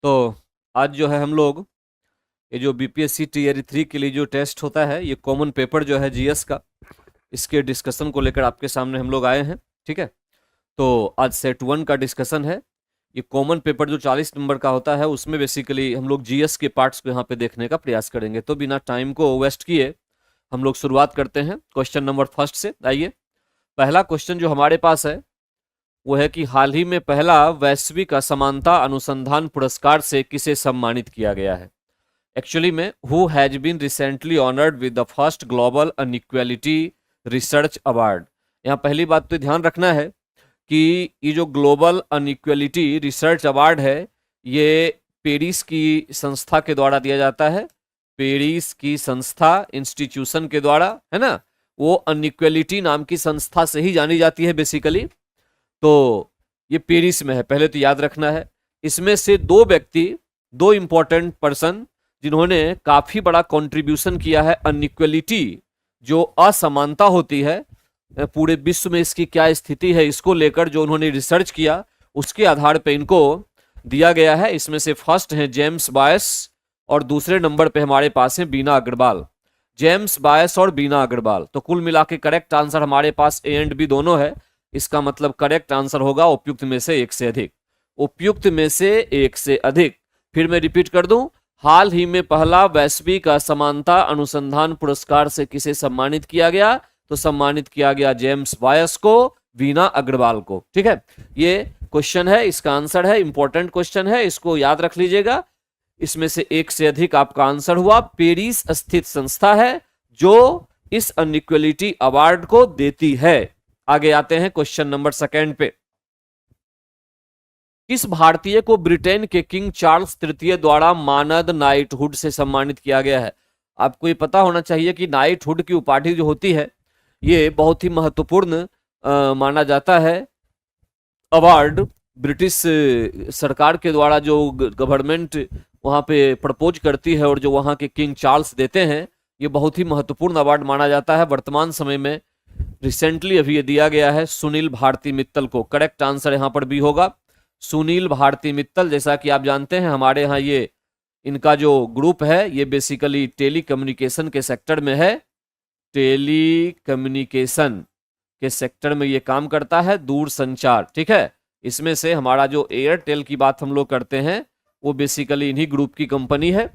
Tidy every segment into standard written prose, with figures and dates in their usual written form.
तो आज जो है हम लोग ये जो बीपीएससी टीयर 3 के लिए जो टेस्ट होता है, ये कॉमन पेपर जो है जीएस का, इसके डिस्कशन को लेकर आपके सामने हम लोग आए हैं। ठीक है, तो आज सेट 1 का डिस्कशन है। ये कॉमन पेपर जो 40 नंबर का होता है, उसमें बेसिकली हम लोग जीएस के पार्ट्स को यहाँ पे देखने का प्रयास करेंगे। तो बिना टाइम को वेस्ट किए हम लोग शुरुआत करते हैं क्वेश्चन नंबर फर्स्ट से। आइए, पहला क्वेश्चन जो हमारे पास है वो है कि हाल ही में पहला वैश्विक असमानता अनुसंधान पुरस्कार से किसे सम्मानित किया गया है। एक्चुअली में who has been recently honoured with the first global inequality research award. यहाँ पहली बात तो ध्यान रखना है कि ये जो ग्लोबल अनइक्वालिटी रिसर्च अवार्ड है, ये पेरिस की संस्था के द्वारा दिया जाता है। पेरिस की संस्था, इंस्टीट्यूशन के द्वारा, है ना। वो अनइक्वालिटी नाम की संस्था से ही जानी जाती है बेसिकली। तो ये पेरिस में है, पहले तो याद रखना है। इसमें से दो व्यक्ति, दो इंपॉर्टेंट पर्सन जिन्होंने काफी बड़ा कंट्रीब्यूशन किया है अनइक्वालिटी, जो असमानता होती है पूरे विश्व में, इसकी क्या स्थिति है इसको लेकर जो उन्होंने रिसर्च किया, उसके आधार पे इनको दिया गया है। इसमें से फर्स्ट है जेम्स बायस और दूसरे नंबर पे हमारे पास है बीना अग्रवाल। जेम्स बायस और बीना अग्रवाल। तो कुल मिला के करेक्ट आंसर हमारे पास ए एंड बी दोनों है। इसका मतलब करेक्ट आंसर होगा उपयुक्त में से एक से अधिक। उपयुक्त में से एक से अधिक। फिर मैं रिपीट कर दूं, हाल ही में पहला वैश्विक असमानता अनुसंधान पुरस्कार से किसे सम्मानित किया गया, तो सम्मानित किया गया जेम्स बायस को, वीना अग्रवाल को। ठीक है, ये क्वेश्चन है, इसका आंसर है, इंपॉर्टेंट क्वेश्चन है, इसको याद रख लीजिएगा। इसमें से एक से अधिक आपका आंसर हुआ। पेरिस स्थित संस्था है जो इस अनइक्वालिटी अवार्ड को देती है। आगे आते हैं क्वेश्चन नंबर सेकंड पे। किस भारतीय को ब्रिटेन के किंग चार्ल्स तृतीय द्वारा मानद नाइटहुड से सम्मानित किया गया है। आपको ये पता होना चाहिए कि नाइटहुड की उपाधि जो होती है, ये बहुत ही महत्वपूर्ण माना जाता है अवार्ड। ब्रिटिश सरकार के द्वारा जो गवर्नमेंट वहां पे प्रपोज करती है और जो वहां के किंग चार्ल्स देते हैं, ये बहुत ही महत्वपूर्ण अवार्ड माना जाता है। वर्तमान समय में रिसेंटली अभी ये दिया गया है सुनील भारती मित्तल को। करेक्ट आंसर यहां पर भी होगा सुनील भारती मित्तल। जैसा कि आप जानते हैं, हमारे यहाँ ये इनका जो ग्रुप है, ये बेसिकली टेली कम्युनिकेशन के सेक्टर में है। टेली कम्युनिकेशन के सेक्टर में ये काम करता है, दूर संचार। ठीक है, इसमें से हमारा जो एयरटेल की बात हम लोग करते हैं, वो बेसिकली इन्हीं ग्रुप की कंपनी है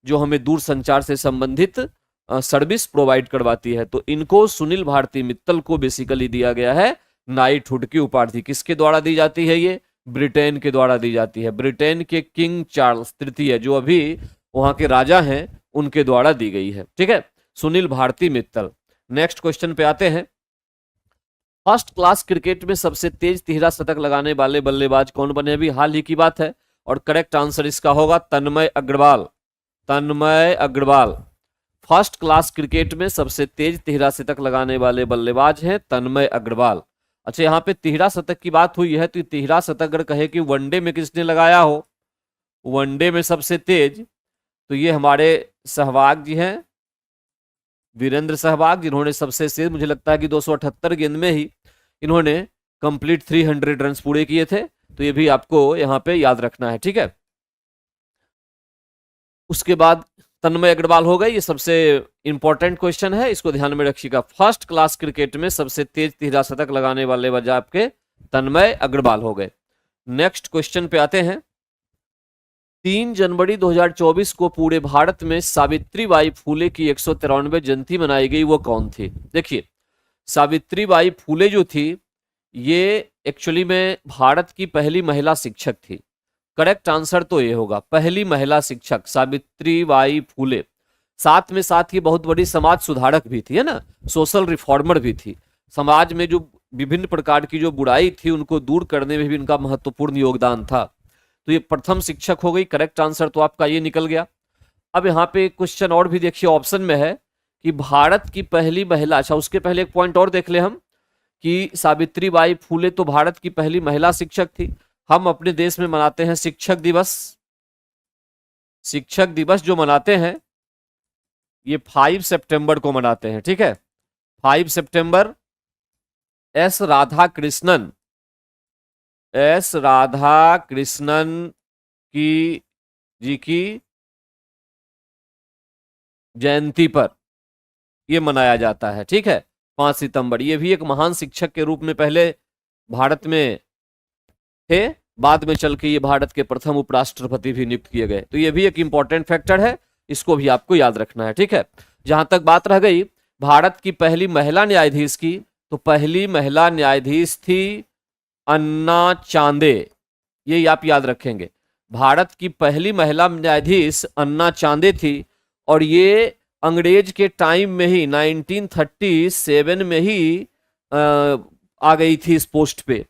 जो हमें दूर संचार से संबंधित सर्विस प्रोवाइड करवाती है। तो इनको, सुनील भारती मित्तल को बेसिकली दिया गया है नाइटहुड की उपाधि। किसके द्वारा दी जाती है ये? ब्रिटेन के द्वारा दी जाती है। ब्रिटेन के किंग चार्ल्स तृतीय, जो अभी वहां के राजा हैं, उनके द्वारा दी गई है। ठीक है, सुनील भारती मित्तल। नेक्स्ट क्वेश्चन पे आते हैं। फर्स्ट क्लास क्रिकेट में सबसे तेज तिहरा शतक लगाने वाले बल्लेबाज कौन बने? अभी हाल ही की बात है और करेक्ट आंसर इसका होगा तन्मय अग्रवाल। तन्मय अग्रवाल फर्स्ट क्लास क्रिकेट में सबसे तेज तिहरा शतक लगाने वाले बल्लेबाज हैं तन्मय अग्रवाल। अच्छा, यहाँ पे तिहरा शतक की बात हुई है, तो तिहरा शतक अगर कहे कि वनडे में किसने लगाया हो, वनडे में सबसे तेज, तो ये हमारे सहवाग जी हैं, वीरेंद्र सहवाग, जिन्होंने सबसे तेज, मुझे लगता है कि 278 गेंद में ही इन्होंने कंप्लीट 300 रन पूरे किए थे। तो ये भी आपको यहाँ पे याद रखना है। ठीक है, उसके बाद तन्मय अग्रवाल हो गए। ये सबसे इंपॉर्टेंट क्वेश्चन है, इसको ध्यान में रखिएगा। फर्स्ट क्लास क्रिकेट में सबसे तेज तिहरा शतक लगाने वाले वजह आपके तन्मय अग्रवाल हो गए। नेक्स्ट क्वेश्चन पे आते हैं। 3 जनवरी 2024 को पूरे भारत में सावित्रीबाई फूले की 193वीं जयंती मनाई गई, वो कौन थी? देखिए, सावित्रीबाई फूले जो थी, ये एक्चुअली में भारत की पहली महिला शिक्षक थी। करेक्ट आंसर तो ये होगा, पहली महिला शिक्षक सावित्रीबाई फूले। साथ में साथ ये बहुत बड़ी समाज सुधारक भी थी, है ना, सोशल रिफॉर्मर भी थी। समाज में जो विभिन्न प्रकार की जो बुराई थी, उनको दूर करने में भी इनका महत्वपूर्ण योगदान था। तो ये प्रथम शिक्षक हो गई। करेक्ट आंसर तो आपका ये निकल गया। अब यहाँ पे क्वेश्चन और भी देखिए, ऑप्शन में है कि भारत की पहली महिला। अच्छा, उसके पहले एक पॉइंट और देख ले हम कि सावित्रीबाई फूले तो भारत की पहली महिला शिक्षक थी। हम अपने देश में मनाते हैं शिक्षक दिवस। शिक्षक दिवस जो मनाते हैं, ये 5 सितंबर को मनाते हैं। ठीक है, 5 सितंबर। एस राधा कृष्णन की जी की जयंती पर ये मनाया जाता है। ठीक है, 5 सितंबर। ये भी एक महान शिक्षक के रूप में पहले भारत में थे, बाद में चल के ये भारत के प्रथम उपराष्ट्रपति भी नियुक्त किए गए। तो ये भी एक इंपॉर्टेंट फैक्टर है, इसको भी आपको याद रखना है। ठीक है, जहां तक बात रह गई भारत की पहली महिला न्यायाधीश की, तो पहली महिला न्यायाधीश थी अन्ना चांदे। ये आप याद रखेंगे, भारत की पहली महिला न्यायाधीश अन्ना चांदे थी, और ये अंग्रेज के टाइम में ही 1937 में ही आ गई थी इस पोस्ट पे,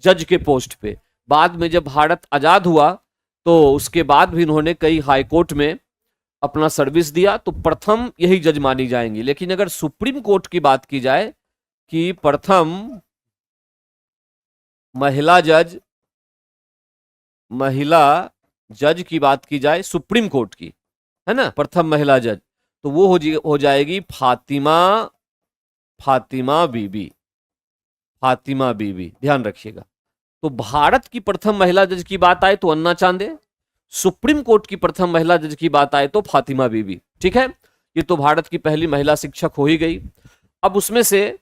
जज के पोस्ट पे। बाद में जब भारत आजाद हुआ तो उसके बाद भी इन्होंने कई हाई कोर्ट में अपना सर्विस दिया, तो प्रथम यही जज मानी जाएंगी। लेकिन अगर सुप्रीम कोर्ट की बात की जाए कि प्रथम महिला जज की बात की जाए सुप्रीम कोर्ट की, है ना, प्रथम महिला जज, तो वो हो जाएगी फातिमा बीबी। ध्यान रखिएगा। तो भारत की प्रथम महिला जज की बात आए तो अन्ना चांदे, सुप्रीम कोर्ट की प्रथम महिला जज की बात आए तो फातिमा बीबी। ठीक है, ये तो भारत की पहली महिला शिक्षक हो ही गई। अब उसमें से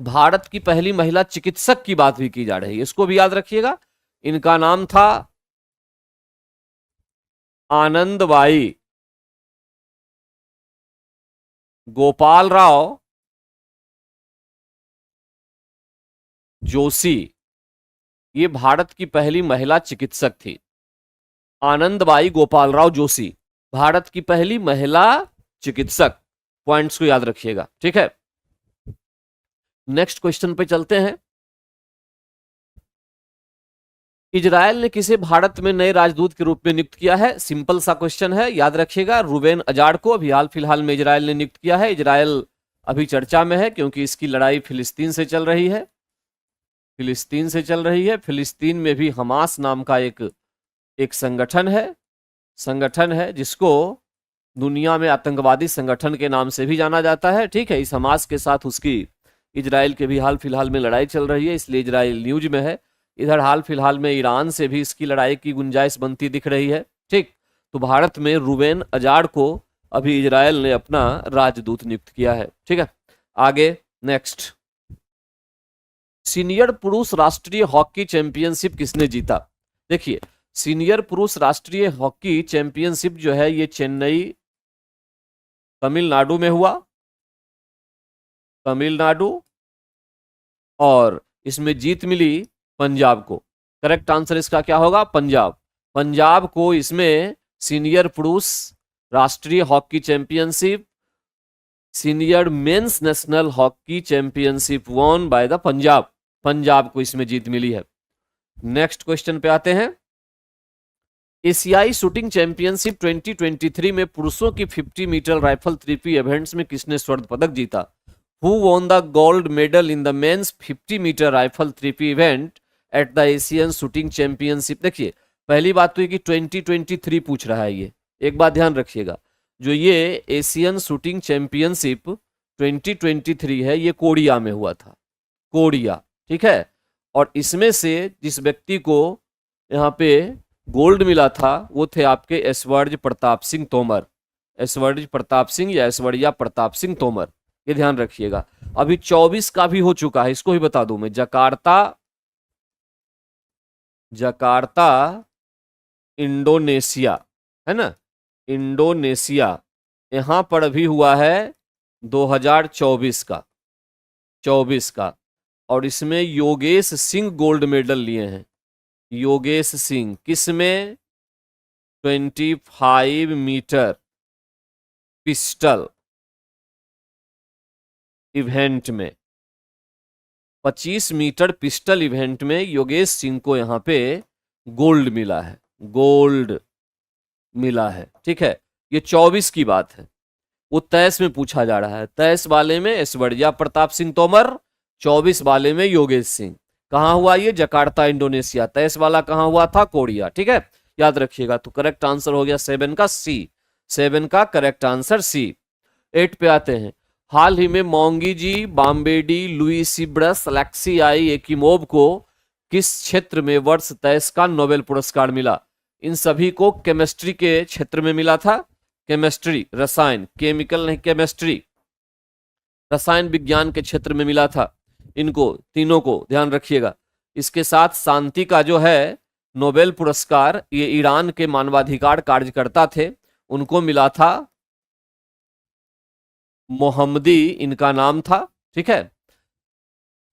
भारत की पहली महिला चिकित्सक की बात भी की जा रही है, इसको भी याद रखिएगा। इनका नाम था आनंदबाई गोपाल राव जोशी। ये भारत की पहली महिला चिकित्सक थी, आनंदबाई गोपालराव जोशी, भारत की पहली महिला चिकित्सक। पॉइंट्स को याद रखिएगा। ठीक है, नेक्स्ट क्वेश्चन पे चलते हैं। इजराइल ने किसे भारत में नए राजदूत के रूप में नियुक्त किया है? सिंपल सा क्वेश्चन है, याद रखिएगा, रूबेन अजाड़ को अभी हाल फिलहाल में इजराइल ने नियुक्त किया है। इजराइल अभी चर्चा में है क्योंकि इसकी लड़ाई फिलिस्तीन से चल रही है। फिलिस्तीन में भी हमास नाम का एक संगठन है जिसको दुनिया में आतंकवादी संगठन के नाम से भी जाना जाता है। ठीक है, इस हमास के साथ उसकी इजराइल के भी हाल फिलहाल में लड़ाई चल रही है, इसलिए इजराइल न्यूज में है। इधर हाल फिलहाल में ईरान से भी इसकी लड़ाई की गुंजाइश बनती दिख रही है। ठीक, तो भारत में रूबेन अजाड़ को अभी इजराइल ने अपना राजदूत नियुक्त किया है। ठीक है, आगे नेक्स्ट। सीनियर पुरुष राष्ट्रीय हॉकी चैंपियनशिप किसने जीता? देखिए, सीनियर पुरुष राष्ट्रीय हॉकी चैंपियनशिप जो है ये चेन्नई तमिलनाडु में हुआ, और इसमें जीत मिली पंजाब को। करेक्ट आंसर इसका क्या होगा? पंजाब को इसमें सीनियर पुरुष राष्ट्रीय hockey championship, senior mains national hockey championship won by the Punjab को इसमें जीत मिली है। नेक्स्ट क्वेश्चन पे आते हैं। एशियाई शूटिंग चैंपियनशिप 2023 में पुरुषों की 50 मीटर राइफल 3P इवेंट्स में किसने स्वर्ण पदक जीता? Who won the gold medal in the men's 50 metre rifle 3P event at the Asian shooting championship? देखिए, पहली बात तो ये कि 2023 पूछ रहा है, ये एक बात ध्यान रखिएगा, जो ये एशियन शूटिंग चैंपियनशिप 2023 है ये कोरिया में हुआ था, कोरिया। ठीक है, और इसमें से जिस व्यक्ति को यहाँ पे गोल्ड मिला था वो थे आपके ऐश्वर्य प्रताप सिंह तोमर, या ऐश्वर्या प्रताप सिंह तोमर, ये ध्यान रखिएगा। अभी 24 का भी हो चुका है, इसको ही बता दूं मैं, जकार्ता इंडोनेशिया, है ना, इंडोनेशिया, यहां पर अभी हुआ है 2024 का, और इसमें योगेश सिंह गोल्ड मेडल लिए हैं। योगेश सिंह किसमें? 25 मीटर पिस्टल इवेंट में, 25 मीटर पिस्टल इवेंट में योगेश सिंह को यहां पे गोल्ड मिला है। ठीक है, ये 24 की बात है, वो 23 में पूछा जा रहा है। 23 वाले में ऐश्वर्या प्रताप सिंह तोमर, 24 वाले में योगेश सिंह। कहां हुआ ये? Jakarta Indonesia. 23 वाला कहां हुआ था? कोरिया। ठीक है, याद रखिएगा। तो करेक्ट आंसर हो गया 7 का सी, 7 का करेक्ट आंसर सी। 8 पे आते हैं। हाल ही में मोंगी जी, बाम्बेडी, लुई सीब्रस, अलेक्सी आई एकिमोव को किस क्षेत्र में वर्ष 23 का नोबेल पुरस्कार मिला? इन सभी को केमिस्ट्री के क्षेत्र में मिला था। केमिस्ट्री, रसायन, केमिकल नहीं, केमिस्ट्री, रसायन विज्ञान के क्षेत्र में मिला था इनको तीनों को, ध्यान रखिएगा। इसके साथ शांति का जो है नोबेल पुरस्कार, ये ईरान के मानवाधिकार कार्यकर्ता थे, उनको मिला था। मोहम्मदी इनका नाम था, ठीक है,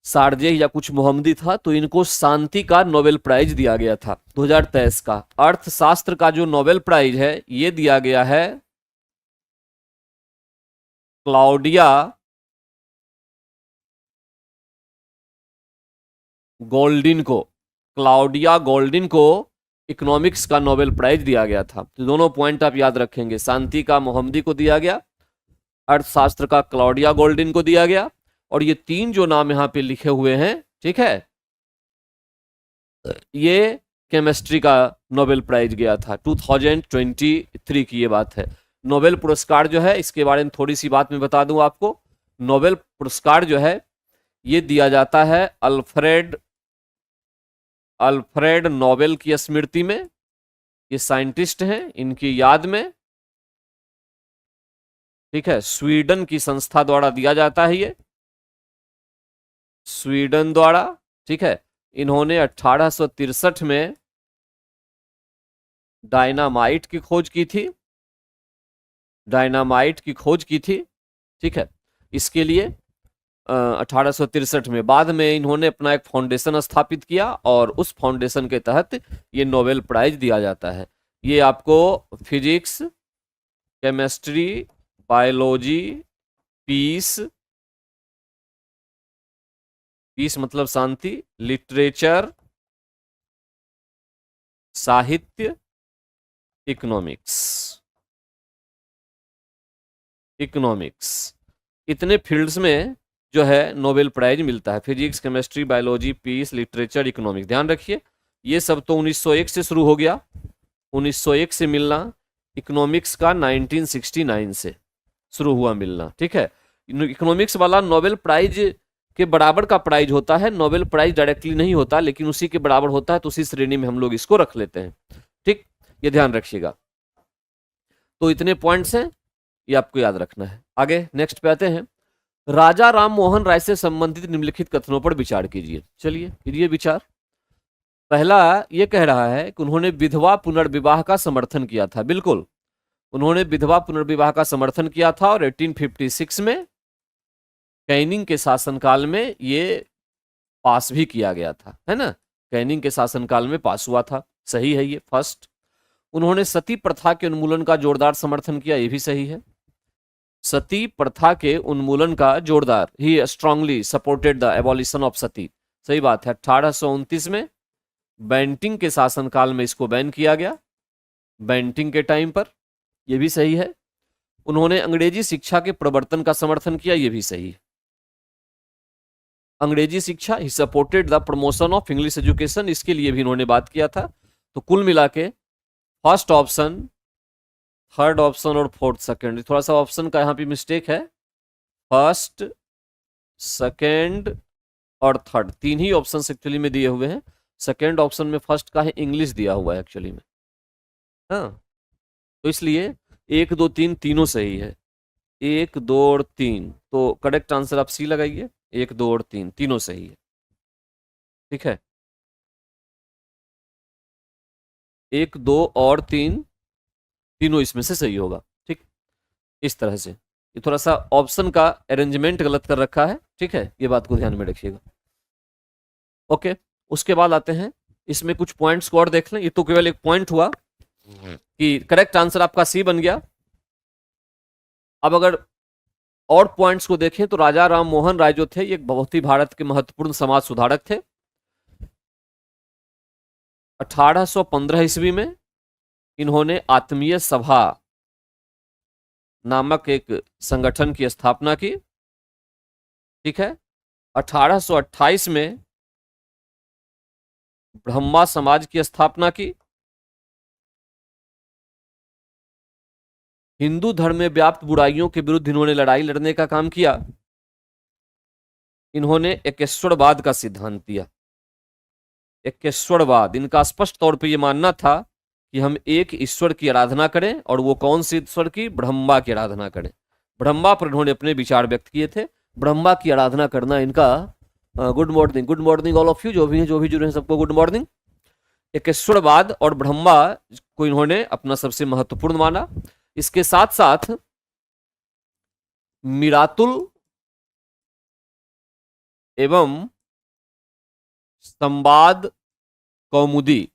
सारजेह या कुछ मोहम्मदी था, तो इनको शांति का नोबेल प्राइज दिया गया था 2023 का। अर्थशास्त्र का जो नोबेल प्राइज है ये दिया गया है क्लाउडिया गोल्डिन को। क्लाउडिया गोल्डिन को इकोनॉमिक्स का नोबेल प्राइज दिया गया था। तो दोनों पॉइंट आप याद रखेंगे, शांति का मोहम्मदी को दिया गया, अर्थशास्त्र का क्लाउडिया गोल्डिन को दिया गया, और ये तीन जो नाम यहां पे लिखे हुए हैं, ठीक है, ये केमिस्ट्री का नोबेल प्राइज गया था 2023 की ये बात है। नोबेल पुरस्कार जो है, इसके बारे में थोड़ी सी बात मैं बता दूं आपको। नोबेल पुरस्कार जो है ये दिया जाता है अल्फ्रेड नोबेल की स्मृति में। ये साइंटिस्ट हैं, इनकी याद में, ठीक है, स्वीडन की संस्था द्वारा दिया जाता है ये, स्वीडन द्वारा, ठीक है। इन्होंने 1863 में डायनामाइट की खोज की थी, डायनामाइट की खोज की थी, ठीक है। इसके लिए 1863 में, बाद में इन्होंने अपना एक फाउंडेशन स्थापित किया और उस फाउंडेशन के तहत ये नोबेल प्राइज दिया जाता है। ये आपको physics, chemistry, biology, peace, peace मतलब शांति, लिटरेचर, साहित्य, इकोनॉमिक्स, इतने फील्ड्स में जो है नोबेल प्राइज मिलता है। Physics, chemistry, biology, peace, literature, economics. ध्यान रखिए ये सब तो 1901 से शुरू हो गया, 1901 से मिलना। इकोनॉमिक्स का 1969 से शुरू हुआ मिलना, ठीक है। इकोनॉमिक्स वाला नोबेल प्राइज के बराबर का प्राइज होता है, नोबेल प्राइज डायरेक्टली नहीं होता लेकिन उसी के बराबर होता है, तो उसी श्रेणी में हम लोग इसको रख लेते हैं, ठीक, ये ध्यान रखिएगा। तो इतने पॉइंट्स हैं, ये आपको याद रखना है। आगे नेक्स्ट पे आते हैं। राजा राम मोहन राय से संबंधित निम्नलिखित कथनों पर विचार कीजिए। चलिए कीजिए विचार। पहला ये कह रहा है कि उन्होंने विधवा पुनर्विवाह का समर्थन किया था। बिल्कुल, उन्होंने विधवा पुनर्विवाह का समर्थन किया था और 1856 में कैनिंग के शासनकाल में ये पास भी किया गया था, है ना, कैनिंग के शासनकाल में पास हुआ था, सही है ये फर्स्ट। उन्होंने सती प्रथा के उन्मूलन का जोरदार समर्थन किया, ये भी सही है। सती प्रथा के उन्मूलन का जोरदार, ही strongly supported the abolition of sati, सही बात है। 1829 में बेंटिंग के शासनकाल में इसको बैन किया गया, बेंटिंग के टाइम पर, यह भी सही है। उन्होंने अंग्रेजी शिक्षा के प्रवर्तन का समर्थन किया, यह भी सही है। अंग्रेजी शिक्षा, he supported the promotion of English education, इसके लिए भी इन्होंने बात किया था। तो कुल मिला के फर्स्ट ऑप्शन, थर्ड ऑप्शन और फोर्थ सेकंड, थोड़ा सा ऑप्शन का यहां पे मिस्टेक है। फर्स्ट, सेकंड और थर्ड, तीन ही ऑप्शन एक्चुअली में दिए हुए हैं। सेकंड ऑप्शन में फर्स्ट का है इंग्लिश दिया हुआ है एक्चुअली में, हाँ, तो इसलिए 1 2 3 तीनों सही है। 1 2 और 3, तो करेक्ट आंसर आप सी लगाइए। 1 2 और 3 तीनों सही है, ठीक है। 1 2 और 3 तीनों इसमें से सही होगा, ठीक, इस तरह से। ये थोड़ा सा ऑप्शन का अरेंजमेंट गलत कर रखा है, ठीक है, ये बात को ध्यान में रखिएगा। ओके, उसके बाद आते हैं, इसमें कुछ पॉइंट्स को और देख लें। ये तो केवल एक पॉइंट हुआ कि करेक्ट आंसर आपका सी बन गया। अब अगर और पॉइंट्स को देखें तो राजा राम मोहन राय जो थे, ये बहुत ही भारत के महत्वपूर्ण समाज सुधारक थे। 1815 ईस्वी में इन्होंने आत्मीय सभा नामक एक संगठन की स्थापना की, ठीक है। 1828 में ब्रह्मा समाज की स्थापना की। हिंदू धर्म में व्याप्त बुराइयों के विरुद्ध इन्होंने लड़ाई लड़ने का काम किया। इन्होंने एकेश्वरवाद का सिद्धांत दिया। एकेश्वरवाद, इनका स्पष्ट तौर पे ये मानना था कि हम एक ईश्वर की आराधना करें, और वो कौन से ईश्वर की? ब्रह्मा की आराधना करें। ब्रह्मा पर उन्होंने अपने विचार व्यक्त किए थे। ब्रह्मा की आराधना करना इनका good morning all of you, जो भी जुड़े हैं सबको गुड मॉर्निंग। एकेश्वरवाद और ब्रह्मा को इन्होंने अपना सबसे महत्वपूर्ण माना। इसके साथ साथ मिरातुल एवं संवाद कौमुदी,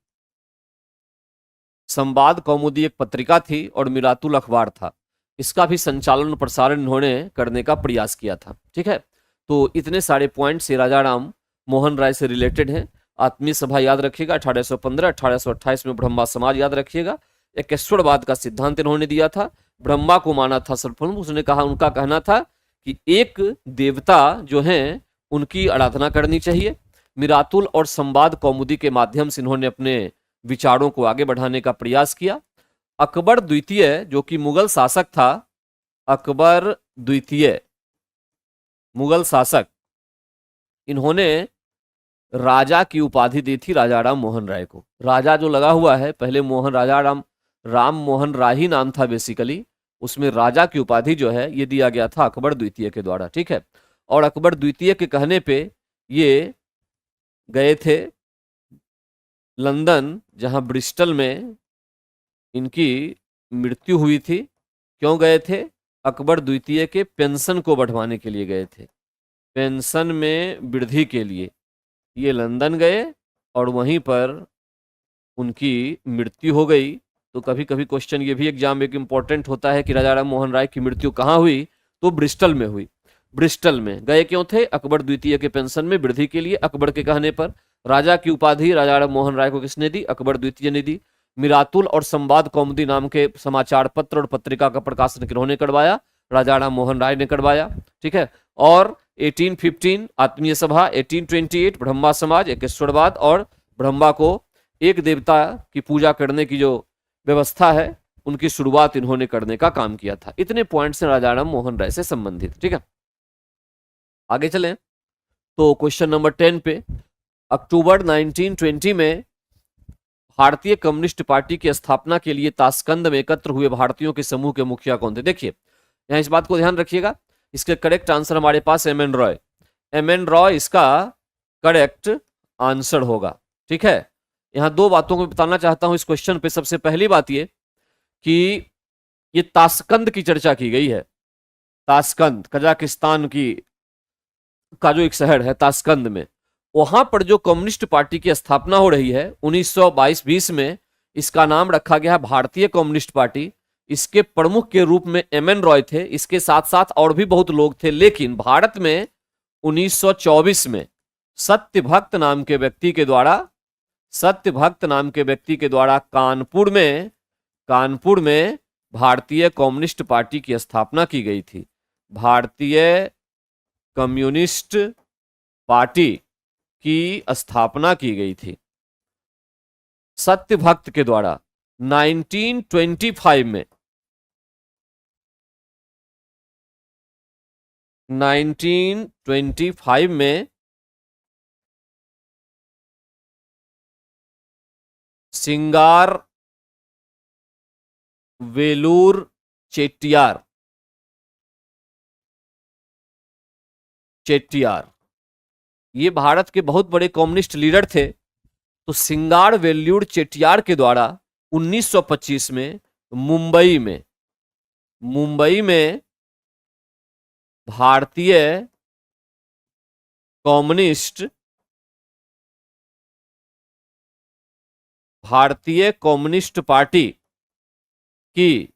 संवाद कौमुदी एक पत्रिका थी और मिरातुल अखबार था, इसका भी संचालन और प्रसारण इन्होंने करने का प्रयास किया था। ठीक है, तो इतने सारे पॉइंट से राजा राम मोहन राय से रिलेटेड हैं। आत्मीय सभा याद रखिएगा 1815, 1828 में ब्रह्मा समाज याद रखिएगा। एकेश्वरवाद का सिद्धांत इन्होंने दिया था। ब्रह्मा को माना था सर्वप्रथम। उसने कहा, उनका कहना था कि एक देवता जो हैं उनकी आराधना करनी चाहिए। मिरातुल और संवाद कौमुदी के माध्यम से इन्होंने अपने विचारों को आगे बढ़ाने का प्रयास किया। अकबर द्वितीय जो कि मुगल शासक था, अकबर द्वितीय मुगल शासक, इन्होंने राजा की उपाधि दी थी राजा राम मोहन राय को। राजा जो लगा हुआ है, पहले मोहन राजा राम मोहन राय ही नाम था बेसिकली, उसमें राजा की उपाधि जो है ये दिया गया था अकबर द्वितीय के द्वारा। ठीक है, और अकबर द्वितीय के कहने पे ये गए थे लंदन, जहां ब्रिस्टल में इनकी मृत्यु हुई थी। क्यों गए थे? अकबर द्वितीय के पेंशन को बढ़वाने के लिए गए थे, पेंशन में वृद्धि के लिए ये लंदन गए और वहीं पर उनकी मृत्यु हो गई। तो कभी कभी क्वेश्चन ये भी एग्जाम में इंपॉर्टेंट होता है कि राजा राम मोहन राय की मृत्यु कहाँ हुई? तो ब्रिस्टल में हुई। ब्रिस्टल में गए क्यों थे? अकबर द्वितीय के पेंशन में वृद्धि के लिए, अकबर के कहने पर। राजा की उपाधि राजा राम मोहन राय को किसने दी? अकबर द्वितीय ने दी। मिरातुल और संवाद कौमुदी नाम के समाचार पत्र और पत्रिका का प्रकाशन किन्होंने करवाया? राजा राम मोहन राय ने करवाया। ठीक है, और 1815 आत्मीय सभा, 1828 ब्रह्मा समाज, एकेश्वरवाद और ब्रह्मा को एक देवता की पूजा करने की जो व्यवस्था है उनकी शुरुआत इन्होंने करने का काम किया था। इतने पॉइंट्स हैं राजा राम मोहन राय से संबंधित। ठीक है, आगे चलें तो क्वेश्चन नंबर 10 पे, अक्टूबर 1920 में भारतीय कम्युनिस्ट पार्टी की स्थापना के लिए ताशकंद में एकत्र हुए भारतीयों के समूह के मुखिया कौन थे? देखिए यहां इस बात को ध्यान रखिएगा, इसके करेक्ट आंसर हमारे पास M N Roy, M N Roy इसका करेक्ट आंसर होगा। ठीक है, यहां दो बातों को बताना चाहता हूं इस क्वेश्चन पे। सबसे पहली बात ये कि ये ताशकंद की चर्चा की गई है। ताशकंद कजाकिस्तान की का जो एक शहर है ताशकंद में, वहां पर जो कम्युनिस्ट पार्टी की स्थापना हो रही है 1922-20 में, इसका नाम रखा गया है भारतीय कम्युनिस्ट पार्टी। इसके प्रमुख के रूप में एम एन रॉय थे, इसके साथ साथ और भी बहुत लोग थे। लेकिन भारत में 1924 में सत्यभक्त नाम के व्यक्ति के द्वारा, सत्यभक्त नाम के व्यक्ति के द्वारा कानपुर में भारतीय कम्युनिस्ट पार्टी की स्थापना की गई थी। भारतीय कम्युनिस्ट पार्टी की स्थापना की गई थी सत्यभक्त के द्वारा 1925 में। 1925 में सिंगार वेलूर चेट्टियार ये भारत के बहुत बड़े कम्युनिस्ट लीडर थे। तो सिंगार वेल्यूर चेट्टियार के द्वारा 1925 में मुंबई में भारतीय कम्युनिस्ट पार्टी की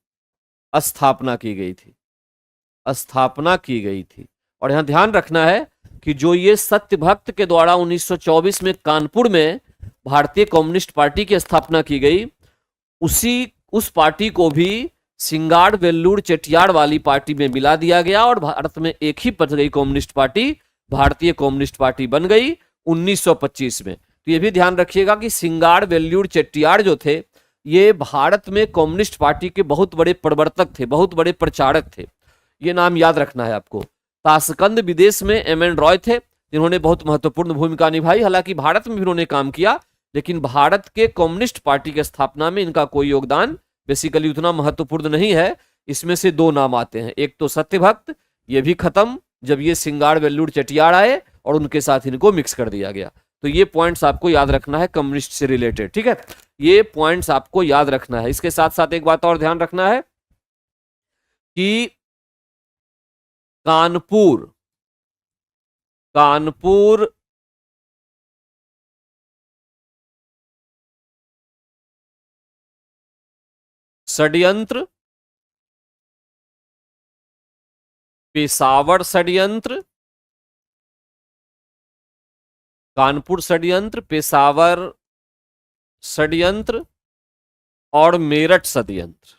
स्थापना की गई थी। और यहां ध्यान रखना है कि जो ये सत्यभक्त के द्वारा 1924 में कानपुर में भारतीय कम्युनिस्ट पार्टी की स्थापना की गई, उस पार्टी को भी सिंगार वेल्लूर चेट्टियार वाली पार्टी में मिला दिया गया और भारत में एक ही पद गई कम्युनिस्ट पार्टी, भारतीय कम्युनिस्ट पार्टी बन गई 1925 में। तो ये भी ध्यान रखिएगा कि सिंगार वेल्लूर चेट्टियार जो थे ये भारत में कम्युनिस्ट पार्टी के बहुत बड़े प्रवर्तक थे, बहुत बड़े प्रचारक थे। ये नाम याद रखना है आपको। ताशकंद विदेश में एम एन रॉय थे जिन्होंने बहुत महत्वपूर्ण भूमिका निभाई। हालांकि भारत में भी उन्होंने काम किया, लेकिन भारत के कम्युनिस्ट पार्टी की स्थापना में इनका कोई योगदान बेसिकली उतना महत्वपूर्ण नहीं है। इसमें से दो नाम आते हैं, एक तो सत्यभक्त, ये भी खत्म जब ये सिंगाड़ वेल्लूर चेटियार आए और उनके साथ इनको मिक्स कर दिया गया। तो ये पॉइंट्स आपको याद रखना है कम्युनिस्ट से रिलेटेड, ठीक है, ये पॉइंट्स आपको याद रखना है। इसके साथ साथ एक बात और ध्यान रखना है कि कानपुर कानपुर षड्यंत्र, पेशावर षड्यंत्र, कानपुर षड्यंत्र, पेशावर षड्यंत्र और मेरठ षड्यंत्र,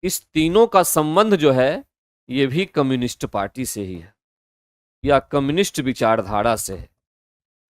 इस तीनों का संबंध जो है ये भी कम्युनिस्ट पार्टी से ही है या कम्युनिस्ट विचारधारा से है,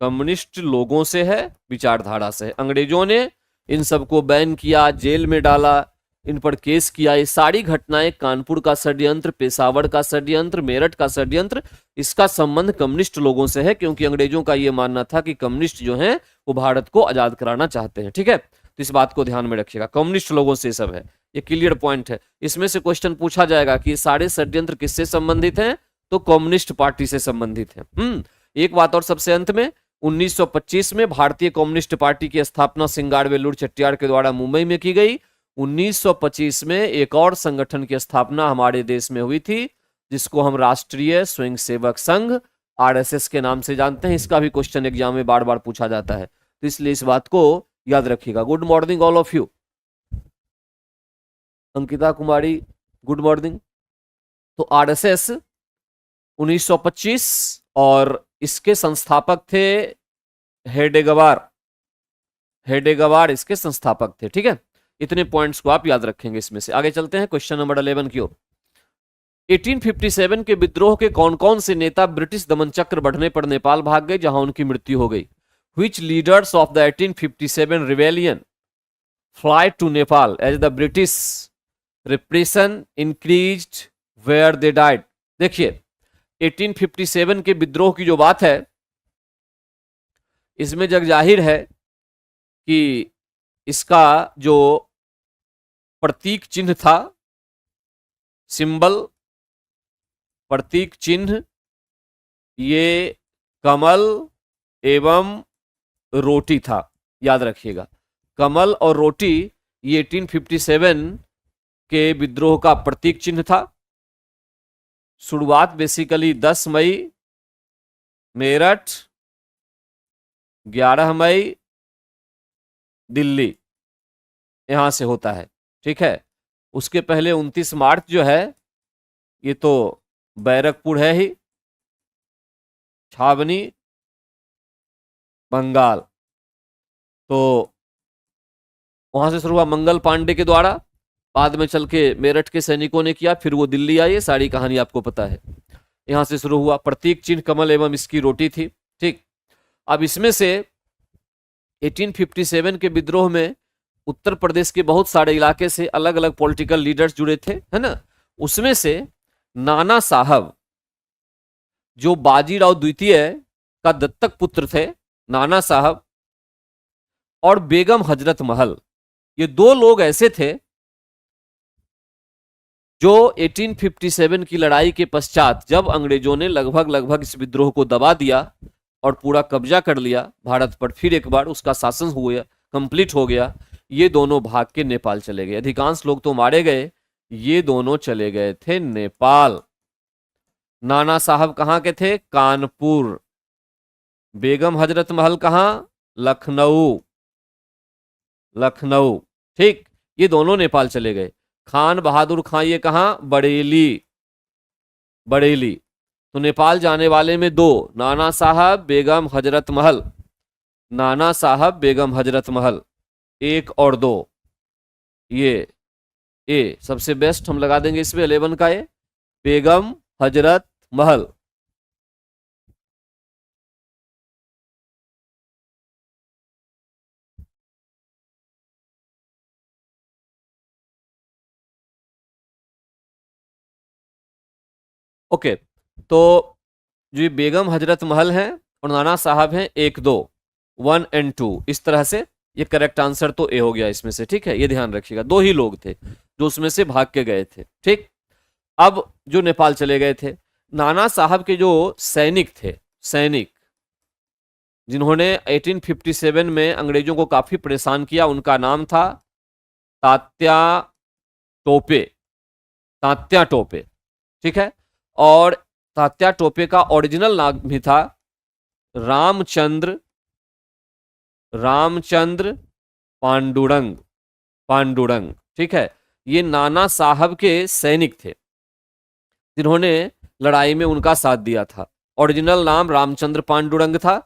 कम्युनिस्ट लोगों से है, विचारधारा से है। अंग्रेजों ने इन सबको बैन किया, जेल में डाला, इन पर केस किया। ये सारी घटनाएं कानपुर का षड्यंत्र, पेशावर का षड्यंत्र, मेरठ का षड्यंत्र, इसका संबंध कम्युनिस्ट लोगों से है, क्योंकि अंग्रेजों का यह मानना था कि कम्युनिस्ट जो हैं वो भारत को आजाद कराना चाहते हैं, ठीक है। तो इस बात को ध्यान में रखिएगा, कम्युनिस्ट लोगों से सब है, ये क्लियर पॉइंट है। इसमें से क्वेश्चन पूछा जाएगा कि सारे षड्यंत्र किससे संबंधित हैं, तो कम्युनिस्ट पार्टी से संबंधित है। एक बात और सबसे अंत में, 1925 में भारतीय कम्युनिस्ट पार्टी की स्थापना सिंगाड़ वेल्लूर चेट्टियार के द्वारा मुंबई में की गई। 1925 में एक और संगठन की स्थापना हमारे देश में हुई थी, जिसको हम राष्ट्रीय स्वयंसेवक संघ आरएसएस के नाम से जानते हैं। इसका भी क्वेश्चन एग्जाम में बार बार पूछा जाता है, तो इसलिए इस बात को याद रखिएगा। Good morning all of you. Ankita Kumari good morning. तो आरएसएस 1925 और इसके संस्थापक थे हेडेगवार, हेडेगवार इसके संस्थापक थे, ठीक है। इतने पॉइंट्स को आप याद रखेंगे। इसमें से आगे चलते हैं क्वेश्चन नंबर 11 की ओर। 1857 के विद्रोह के कौन कौन से नेता ब्रिटिश दमन चक्र बढ़ने पर नेपाल भाग गए, जहां उनकी मृत्यु हो गई। Which leaders of the 1857 rebellion fly to Nepal as the British repression increased where they died। देखिए 1857 के विद्रोह की जो बात है, इसमें जग जाहिर है कि इसका जो प्रतीक चिन्ह था, सिंबल, प्रतीक चिन्ह, ये कमल एवं रोटी था, याद रखिएगा। कमल और रोटी ये 1857 के विद्रोह का प्रतीक चिन्ह था। शुरुआत बेसिकली 10 मई मेरठ, 11 मई दिल्ली, यहां से होता है, ठीक है। उसके पहले 29 मार्च जो है ये तो बैरकपुर है ही, छावनी, बंगाल। तो वहां से शुरू हुआ मंगल पांडे के द्वारा, बाद में चल के मेरठ के सैनिकों ने किया, फिर वो दिल्ली आए, सारी कहानी आपको पता है। यहां से शुरू हुआ, प्रतीक चिन्ह कमल एवं इसकी रोटी थी, ठीक। अब इसमें से 1857 के विद्रोह में उत्तर प्रदेश के बहुत सारे इलाके से अलग अलग पॉलिटिकल लीडर्स जुड़े थे, है ना। उसमें से नाना साहब जो बाजीराव द्वितीय का दत्तक पुत्र थे, नाना साहब और बेगम हजरत महल, ये दो लोग ऐसे थे जो 1857 की लड़ाई के पश्चात, जब अंग्रेजों ने लगभग इस विद्रोह को दबा दिया और पूरा कब्जा कर लिया भारत पर, फिर एक बार उसका शासन हुआ, कंप्लीट हो गया, ये दोनों भाग के नेपाल चले गए। अधिकांश लोग तो मारे गए, ये दोनों चले गए थे नेपाल। नाना साहब कहां के थे, कानपुर। बेगम हजरत महल कहां, लखनऊ, लखनऊ, ठीक। ये दोनों नेपाल चले गए। खान बहादुर खां ये कहां, बरेली, बरेली। तो नेपाल जाने वाले में दो, नाना साहब, बेगम हजरत महल, नाना साहब, बेगम हजरत महल, एक और दो, ये ए सबसे बेस्ट हम लगा देंगे इसमें 11 का, ये बेगम हजरत महल। ओके, तो जो बेगम हजरत महल है और नाना साहब हैं 1-2, 1 and 2। इस तरह से ये करेक्ट आंसर तो ए हो गया इसमें से, ठीक है। ये ध्यान रखिएगा, 2 ही लोग थे जो उसमें से भाग के गए थे, ठीक। अब जो नेपाल चले गए थे, नाना साहब के जो सैनिक थे, सैनिक जिन्होंने 1857 में अंग्रेजों को काफी परेशान किया, उनका नाम था तात्या टोपे, तात्या टोपे, ठीक है। और तात्या टोपे का ओरिजिनल नाम भी था रामचंद्र, रामचंद्र पांडुरंग, पांडुरंग, ठीक है। ये नाना साहब के सैनिक थे जिन्होंने लड़ाई में उनका साथ दिया था। ओरिजिनल नाम रामचंद्र पांडुरंग था।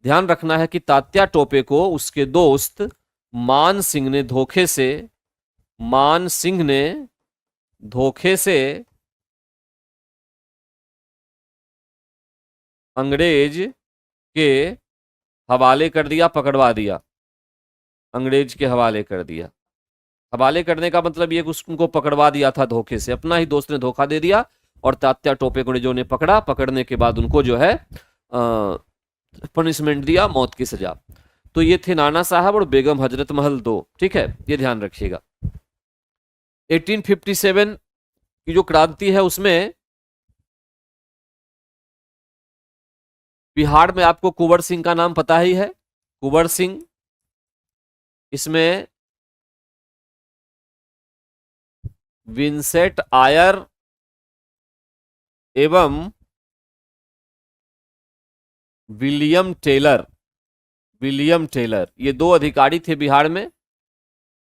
ध्यान रखना है कि तात्या टोपे को उसके दोस्त मान सिंह ने धोखे से, मान सिंह ने धोखे से अंग्रेज के हवाले कर दिया, पकड़वा दिया, अंग्रेज के हवाले कर दिया। हवाले करने का मतलब ये कि उनको पकड़वा दिया था धोखे से, अपना ही दोस्त ने धोखा दे दिया और तात्या टोपे को जो ने पकड़ा, पकड़ने के बाद उनको जो है पनिशमेंट दिया, मौत की सजा। तो ये थे नाना साहब और बेगम हजरत महल 2, ठीक है। ये ध्यान रखिएगा। 1857 की जो क्रांति है उसमें बिहार में आपको कुंवर सिंह का नाम पता ही है, कुंवर सिंह। इसमें विंसेंट आयर एवं विलियम टेलर, विलियम टेलर, ये 2 अधिकारी थे बिहार में।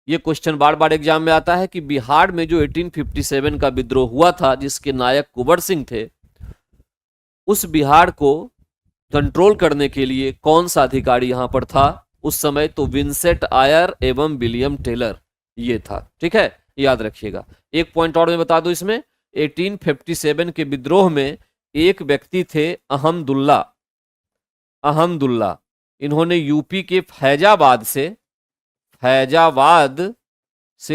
ये क्वेश्चन बार बार एग्जाम में आता है कि बिहार में जो 1857 का विद्रोह हुआ था जिसके नायक कुंवर सिंह थे, उस बिहार को कंट्रोल करने के लिए कौन सा अधिकारी यहां पर था उस समय? तो विंसेंट आयर एवं विलियम टेलर ये था, ठीक है। याद रखिएगा। एक पॉइंट और मैं बता दूं इसमें, 1857 के विद्रोह में एक व्यक्ति थे अहमदुल्ला, अहमदुल्ला। इन्होंने यूपी के फैजाबाद से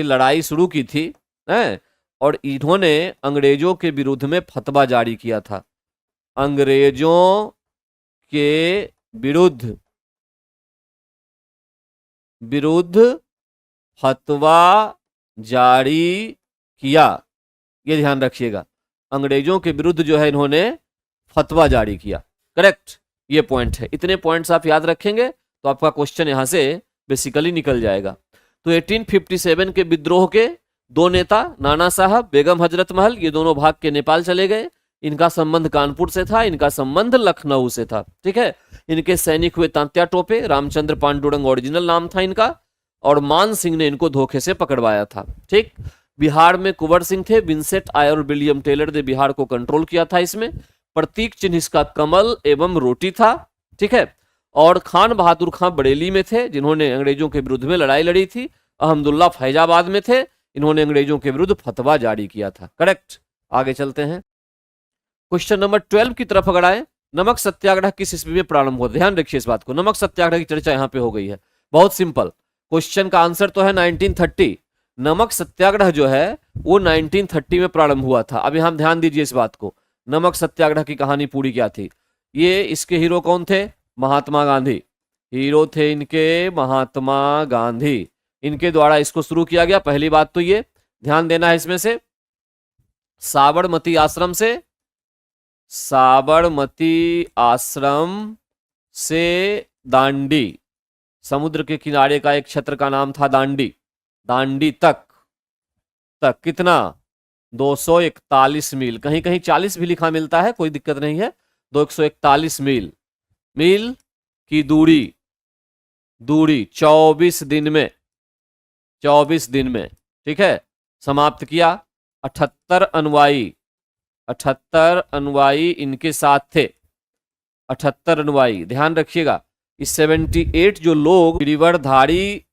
लड़ाई शुरू की थी, है? और इन्होंने अंग्रेजों के विरुद्ध में फतवा जारी किया था, अंग्रेजों के विरुद्ध फतवा जारी किया। ये ध्यान रखिएगा, अंग्रेजों के विरुद्ध जो है इन्होंने फतवा जारी किया, करेक्ट। ये पॉइंट है। इतने पॉइंट्स आप याद रखेंगे तो आपका क्वेश्चन यहां से बेसिकली निकल जाएगा। तो 1857 के विद्रोह के 2 नेता नाना साहब, बेगम हजरत महल, ये दोनों भाग के नेपाल चले गए। इनका संबंध कानपुर से था, इनका संबंध लखनऊ से था, ठीक है। इनके सैनिक हुए तात्या टोपे, रामचंद्र पांडुरंग ओरिजिनल नाम था इनका, और मान सिंह ने इनको धोखे से पकड़वाया था, ठीक। बिहार में कुंवर सिंह थे, विंसेंट आयर और विलियम टेलर ने बिहार को कंट्रोल किया था। इसमें प्रतीक चिन्ह इसका कमल एवं रोटी था, ठीक है। और खान बहादुर खां बरेली में थे जिन्होंने अंग्रेजों के विरुद्ध में लड़ाई लड़ी थी। अहमदुल्ला फैजाबाद में थे, इन्होंने अंग्रेजों के विरुद्ध फतवा जारी किया था, करेक्ट। आगे चलते हैं। क्वेश्चन नंबर 12 की तरफ अगर आए, नमक सत्याग्रह किस ईस्वी में प्रारंभ हुआ? ध्यान रखिए इस बात को, नमक सत्याग्रह की चर्चा यहां पे हो गई है। बहुत सिंपल क्वेश्चन का आंसर तो है 1930। नमक सत्याग्रह जो है वो 1930 में प्रारंभ हुआ था। अभी हम ध्यान दीजिए इस बात को, नमक सत्याग्रह की कहानी पूरी क्या थी। ये इसके हीरो कौन थे? महात्मा गांधी। हीरो थे इनके महात्मा गांधी, इनके द्वारा इसको शुरू किया गया। पहली बात तो ये ध्यान देना है इसमें से, साबरमती आश्रम से, साबरमती आश्रम से दांडी, समुद्र के किनारे का एक क्षेत्र का नाम था दांडी, दांडी तक कितना 241 मील, कहीं कहीं 40 भी लिखा मिलता है, कोई दिक्कत नहीं है। 241 मील की दूरी 24 दिन में, 24 दिन में, ठीक है, समाप्त किया। 78 अनुयायी इनके साथ थे, 78 अनुयायी। ध्यान रखिएगा, इस 78 जो लोग गिरिवरधारी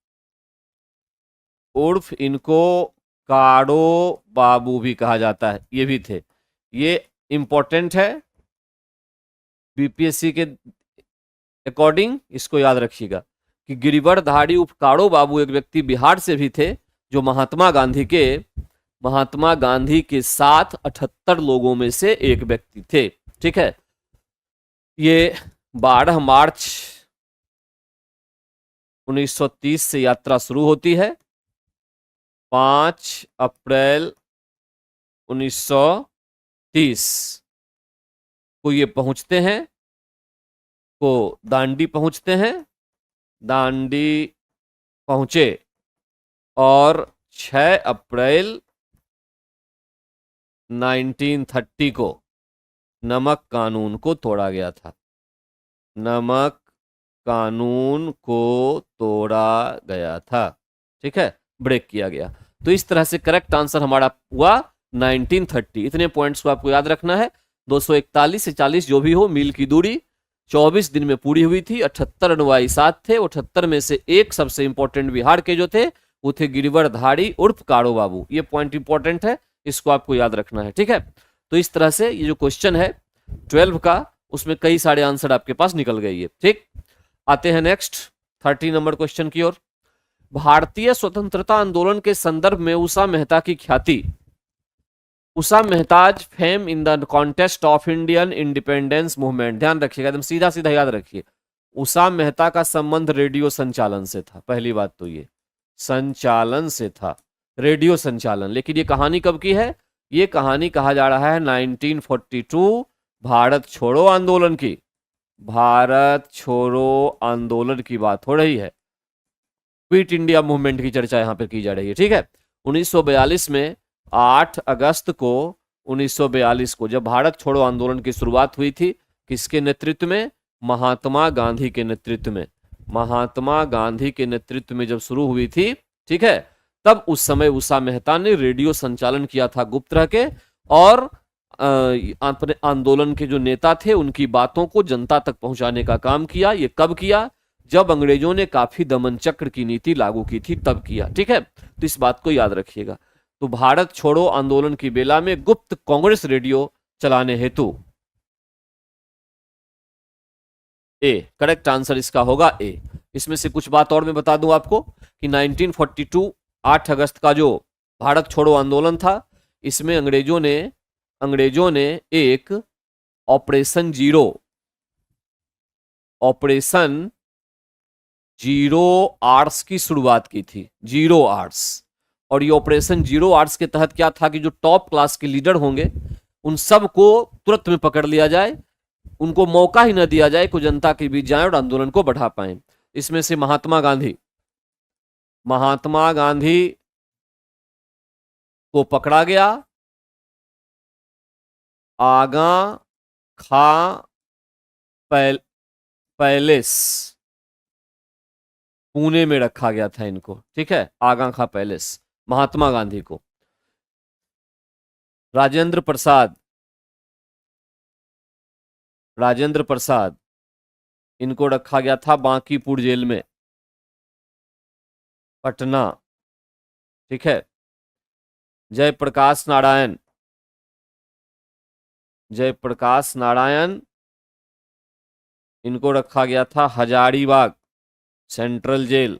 उर्फ इनको काड़ो बाबू भी कहा जाता है, ये भी थे। ये इंपॉर्टेंट है बीपीएससी के अकॉर्डिंग, इसको याद रखिएगा कि गिरिवरधारी उर्फ काड़ो बाबू एक व्यक्ति बिहार से भी थे जो महात्मा गांधी के साथ 78 लोगों में से एक व्यक्ति थे, ठीक है। ये 12 मार्च 1930 से यात्रा शुरू होती है। 5 अप्रैल 1930 को ये पहुंचते हैं, को दांडी पहुंचते हैं। दांडी पहुंचे और 6 अप्रैल 1930 को नमक कानून को तोड़ा गया था। नमक कानून को तोड़ा गया था, ठीक है, ब्रेक किया गया। तो इस तरह से करेक्ट आंसर हमारा हुआ 1930। इतने पॉइंट्स को आपको याद रखना है। 241 से 40 जो भी हो, मील की दूरी 24 दिन में पूरी हुई थी। 78 अनुयायी साथ थे। 78 में से एक सबसे इंपॉर्टेंट बिहार के जो थे वो थे गिरिवरधारी उर्फ कारो बाबू। ये पॉइंट इंपॉर्टेंट है, इसको आपको याद रखना है, ठीक है। तो इस तरह से ये जो क्वेश्चन है 12 का, उसमें कई सारे आंसर आपके पास निकल गए ये, ठीक। आते हैं नेक्स्ट 30 नंबर क्वेश्चन की ओर। भारतीय स्वतंत्रता आंदोलन के संदर्भ में उषा मेहता की ख्याति। Usha Mehta's fame in the contest of Indian independence movement. ध्यान रखिएगा, एकदम सीधा सीधा याद रखिए। उषा मेहता का संबंध रेडियो संचालन से था। पहली बात तो ये संचालन से था, रेडियो संचालन। लेकिन ये कहानी कब की है? ये कहानी कहा जा रहा है 1942 भारत छोड़ो आंदोलन की। भारत छोड़ो आंदोलन की बात हो रही है। क्विट इंडिया मूवमेंट की चर्चा यहां पर की जा रही है, ठीक है। 1942 में 8 अगस्त को 1942 को जब भारत छोड़ो आंदोलन की शुरुआत हुई थी, किसके नेतृत्व में? महात्मा गांधी के नेतृत्व में। महात्मा गांधी के नेतृत्व में जब शुरू हुई थी, ठीक है, तब उस समय उषा मेहता ने रेडियो संचालन किया था गुप्त रह के, और अपने आंदोलन के जो नेता थे उनकी बातों को जनता तक पहुंचाने का काम किया। ये कब किया? जब अंग्रेजों ने काफी दमन चक्र की नीति लागू की थी, तब किया, ठीक है। तो इस बात को याद रखिएगा। तो भारत छोड़ो आंदोलन की बेला में गुप्त कांग्रेस रेडियो चलाने हेतु ए, करेक्ट आंसर इसका होगा ए। इसमें से कुछ बात और मैं बता दूं आपको कि 1942 8 अगस्त का जो भारत छोड़ो आंदोलन था, इसमें अंग्रेजों ने एक ऑपरेशन जीरो आर्ट्स की शुरुआत की थी। Zero arts. और ये ऑपरेशन जीरो आर्ट्स के तहत क्या था कि जो टॉप क्लास के लीडर होंगे उन सब को तुरंत में पकड़ लिया जाए, उनको मौका ही न दिया जाए कि जनता के बीच जाए और आंदोलन को बढ़ा पाए। इसमें से महात्मा गांधी को पकड़ा गया। आगा खां पैलेस पुणे में रखा गया था इनको, ठीक है। आगा खां पैलेस, महात्मा गांधी को। राजेंद्र प्रसाद इनको रखा गया था बांकीपुर जेल में, पटना, ठीक है। जयप्रकाश नारायण इनको रखा गया था हजारीबाग सेंट्रल जेल,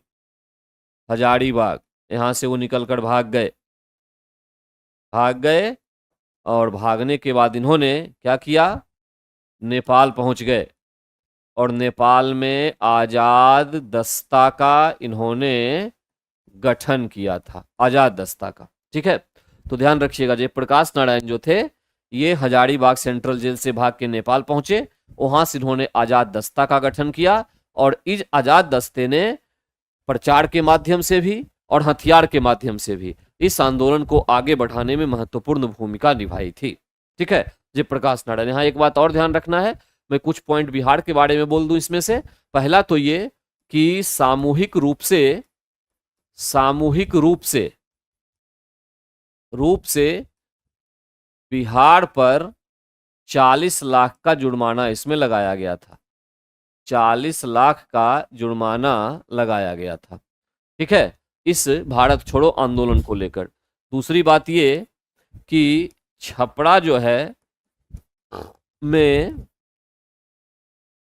हजारीबाग। यहां से वो निकलकर भाग गए और भागने के बाद इन्होंने क्या किया? नेपाल पहुंच गए और नेपाल में आजाद दस्ता का इन्होंने गठन किया था, आजाद दस्ता का, ठीक है। तो ध्यान रखिएगा, जयप्रकाश नारायण जो थे ये हजारीबाग सेंट्रल जेल से भाग के नेपाल पहुंचे। वहां से इन्होंने आजाद दस्ता का गठन किया और इस आजाद दस्ते ने प्रचार के माध्यम से भी और हथियार के माध्यम से भी इस आंदोलन को आगे बढ़ाने में महत्वपूर्ण भूमिका निभाई थी, ठीक है। जयप्रकाश नारायण। यहां एक बात और ध्यान रखना है, मैं कुछ पॉइंट बिहार के बारे में बोल दूं इसमें से। पहला तो ये कि सामूहिक रूप से बिहार पर 40 लाख का जुर्माना इसमें लगाया गया था। 40 लाख का जुर्माना लगाया गया था, ठीक है, इस भारत छोड़ो आंदोलन को लेकर। दूसरी बात ये कि छपरा जो है में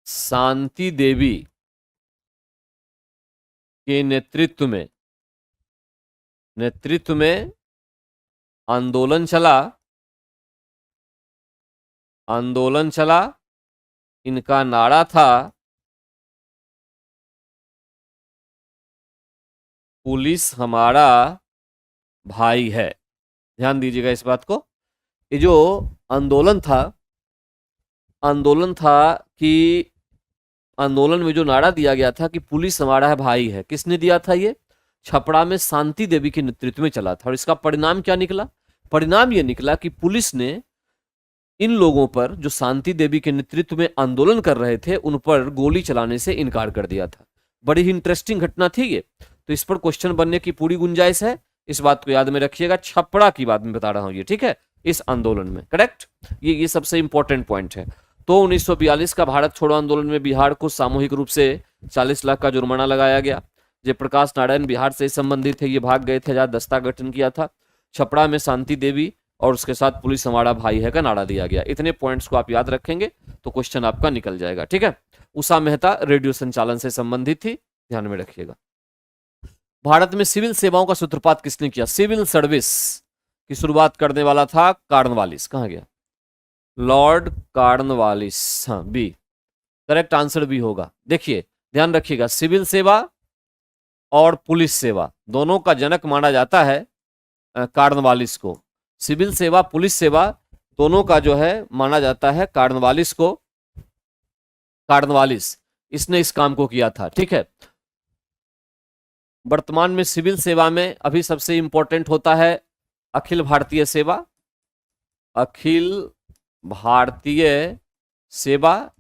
शांति देवी के नेतृत्व में आंदोलन चला इनका नारा था पुलिस हमारा भाई है। ध्यान दीजिएगा इस बात को। ये जो आंदोलन था, आंदोलन था कि आंदोलन में जो नारा दिया गया था कि पुलिस हमारा है भाई है, किसने दिया था? ये छपरा में शांति देवी के नेतृत्व में चला था। और इसका परिणाम क्या निकला? परिणाम ये निकला कि पुलिस ने इन लोगों पर, जो शांति देवी के नेतृत्व में आंदोलन कर रहे थे, उन पर गोली चलाने से इनकार कर दिया था। बड़ी ही इंटरेस्टिंग घटना थी ये। तो इस पर क्वेश्चन बनने की पूरी गुंजाइश है, इस बात को याद में रखिएगा। छपरा की बात में बता रहा हूं ये, ठीक है, इस आंदोलन में। करेक्ट, ये सबसे इंपॉर्टेंट पॉइंट है। तो 1942 का भारत छोड़ो आंदोलन में बिहार को सामूहिक रूप से 40 लाख का जुर्माना लगाया गया। जयप्रकाश नारायण बिहार से संबंधित थे, ये भाग गए थे, जहां दस्ता गठन किया था। छपरा में शांति देवी और उसके साथ पुलिस हमारा भाई है का नारा दिया गया। इतने पॉइंट्स को आप याद रखेंगे तो क्वेश्चन आपका निकल जाएगा, ठीक है। उषा मेहता रेडियो संचालन से संबंधित थी, ध्यान में रखिएगा। भारत में सिविल सेवाओं का सूत्रपात किसने किया? सिविल सर्विस की शुरुआत करने वाला था कार्नवालिस। कहां गया? Lord Cornwallis. हाँ, बी करेक्ट आंसर बी होगा। देखिए ध्यान रखिएगा, सिविल सेवा और पुलिस सेवा दोनों का जनक माना जाता है कार्नवालिस को। सिविल सेवा, पुलिस सेवा दोनों का जो है माना जाता है कार्नवालिस को। कार्नवालिस इसने इस काम को किया था, ठीक है। वर्तमान में सिविल सेवा में अभी सबसे इंपॉर्टेंट होता है अखिल भारतीय सेवा। अखिल भारतीय सेवा,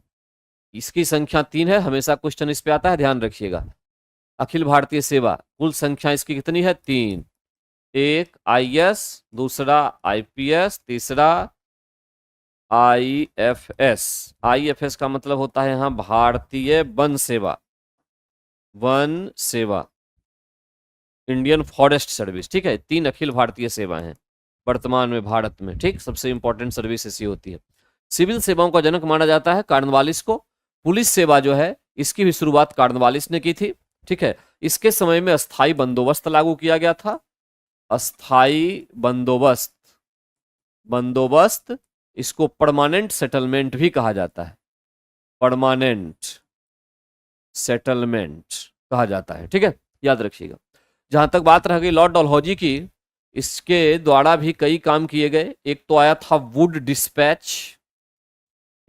इसकी संख्या 3 है, हमेशा क्वेश्चन इस पे आता है, ध्यान रखिएगा। अखिल भारतीय सेवा, कुल संख्या इसकी कितनी है? 3। एक आईएएस, दूसरा आईपीएस, तीसरा आईएफएस। आईएफएस का मतलब होता है यहां भारतीय वन सेवा, वन सेवा, इंडियन फॉरेस्ट सर्विस, ठीक है। 3 अखिल भारतीय सेवा हैं वर्तमान में भारत में, ठीक। सबसे इंपॉर्टेंट सर्विस ऐसी होती है। सिविल सेवाओं का जनक माना जाता है कार्नवालिस को। पुलिस सेवा जो है इसकी भी शुरुआत कार्नवालिस ने की थी, ठीक है। इसके समय में अस्थाई बंदोबस्त लागू किया गया था। अस्थाई बंदोबस्त, बंदोबस्त इसको परमानेंट सेटलमेंट भी कहा जाता है, परमानेंट सेटलमेंट कहा जाता है, ठीक है, याद रखिएगा। जहां तक बात रह गई लॉर्ड डलहौजी की, इसके द्वारा भी कई काम किए गए। एक तो आया था वुड डिस्पैच,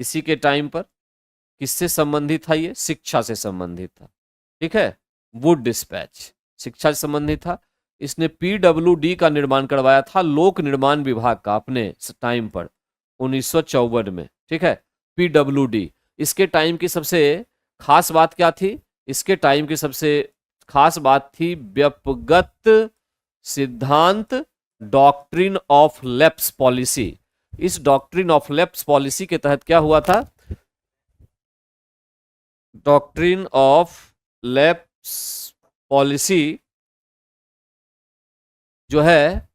इसी के टाइम पर। किससे संबंधित था? ये शिक्षा से संबंधित था, ठीक है। वुड डिस्पैच शिक्षा से संबंधित था। इसने पीडब्ल्यूडी का निर्माण करवाया था, लोक निर्माण विभाग का, अपने टाइम पर 1954 में, ठीक है। पीडब्ल्यूडी। इसके टाइम की सबसे खास बात क्या थी? इसके टाइम की सबसे खास बात थी व्यपगत सिद्धांत, डॉक्ट्रिन ऑफ लैप्स पॉलिसी। इस डॉक्ट्रिन ऑफ लैप्स पॉलिसी के तहत क्या हुआ था? डॉक्ट्रिन ऑफ लैप्स पॉलिसी जो है,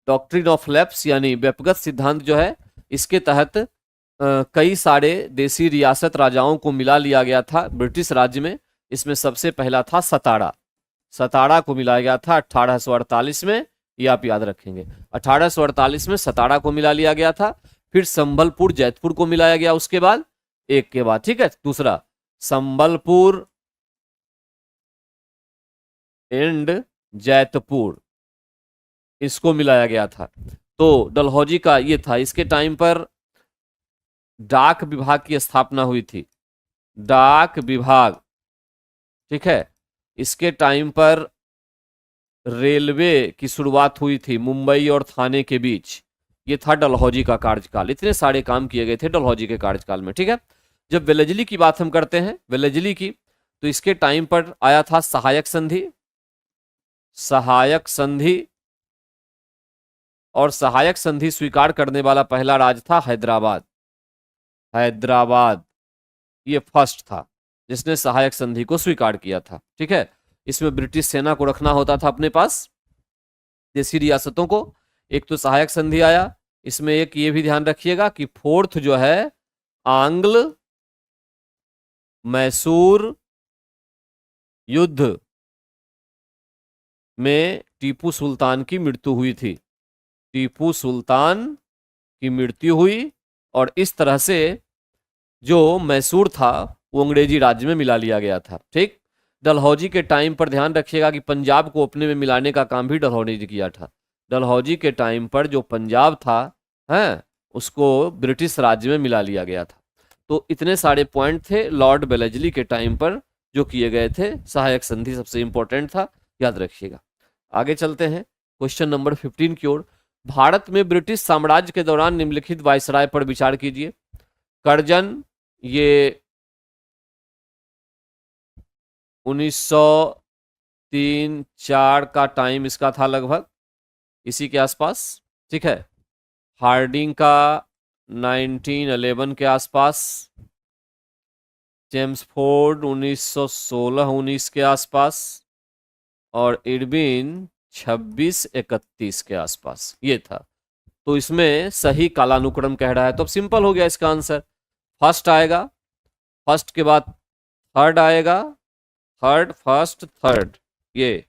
डॉक्ट्रिन ऑफ लैप्स यानी व्यपगत सिद्धांत जो है, इसके तहत कई सारे देसी रियासत राजाओं को मिला लिया गया था ब्रिटिश राज्य में। इसमें सबसे पहला था सतारा। सतारा को मिलाया गया था 1848 में, ये आप याद रखेंगे। 1848 में सतारा को मिला लिया गया था। फिर संबलपुर जैतपुर को मिलाया गया उसके बाद, एक के बाद, ठीक है। दूसरा संबलपुर एंड जैतपुर, इसको मिलाया गया था। तो डलहौजी का ये था। इसके टाइम पर डाक विभाग की स्थापना हुई थी, डाक विभाग, ठीक है। इसके टाइम पर रेलवे की शुरुआत हुई थी मुंबई और थाने के बीच। ये था डलहौजी का कार्यकाल। इतने सारे काम किए गए थे डलहौजी के कार्यकाल में, ठीक है। जब वेलेजली की बात हम करते हैं, वेलेजली की, तो इसके टाइम पर आया था सहायक संधि, सहायक संधि। और सहायक संधि स्वीकार करने वाला पहला राज्य था हैदराबाद। हैदराबाद ये फर्स्ट था जिसने सहायक संधि को स्वीकार किया था, ठीक है। इसमें ब्रिटिश सेना को रखना होता था अपने पास, देसी रियासतों को। एक तो सहायक संधि आया। इसमें एक ये भी ध्यान रखिएगा कि फोर्थ जो है आंग्ल मैसूर युद्ध में टीपू सुल्तान की मृत्यु हुई थी। टीपू सुल्तान की मृत्यु हुई और इस तरह से जो मैसूर था वो अंग्रेजी राज्य में मिला लिया गया था। ठीक, डलहौजी के टाइम पर ध्यान रखिएगा कि पंजाब को अपने में मिलाने का काम भी डलहौजी ने किया था। डलहौजी के टाइम पर जो पंजाब था, है, उसको ब्रिटिश राज्य में मिला लिया गया था। तो इतने सारे पॉइंट थे लॉर्ड बेलेजली के टाइम पर जो किए गए थे। सहायक संधि सबसे इंपॉर्टेंट था, याद रखिएगा। आगे चलते हैं क्वेश्चन नंबर 15 की ओर। भारत में ब्रिटिश साम्राज्य के दौरान निम्नलिखित वायसराय पर विचार कीजिए। कर्जन, ये 1903-4 का टाइम इसका था लगभग, इसी के आसपास। ठीक है, हार्डिंग का 1911 के आसपास, चेम्सफोर्ड 1916-19 के आसपास, और इरविन 26-31 के आसपास, ये था। तो इसमें सही कालानुक्रम कह रहा है, तो अब सिंपल हो गया इसका आंसर। फर्स्ट आएगा, फर्स्ट के बाद थर्ड आएगा, थर्ड फर्स्ट थर्ड, ये,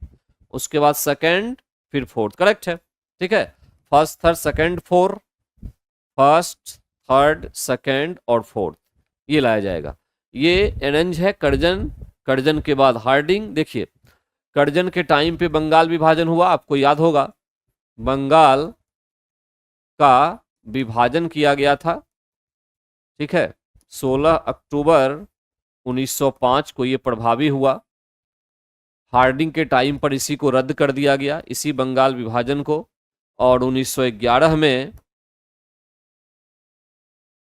उसके बाद सेकंड, फिर फोर्थ। करेक्ट है, ठीक है। First third second fourth, first third second और फोर्थ, ये लाया जाएगा। ये अरेंज है कर्जन, कर्जन के बाद हार्डिंग। देखिए कर्जन के टाइम पे बंगाल विभाजन हुआ, आपको याद होगा, बंगाल का विभाजन किया गया था। ठीक है, 16 अक्टूबर 1905 को ये प्रभावी हुआ। हार्डिंग के टाइम पर इसी को रद्द कर दिया गया, इसी बंगाल विभाजन को, और 1911 में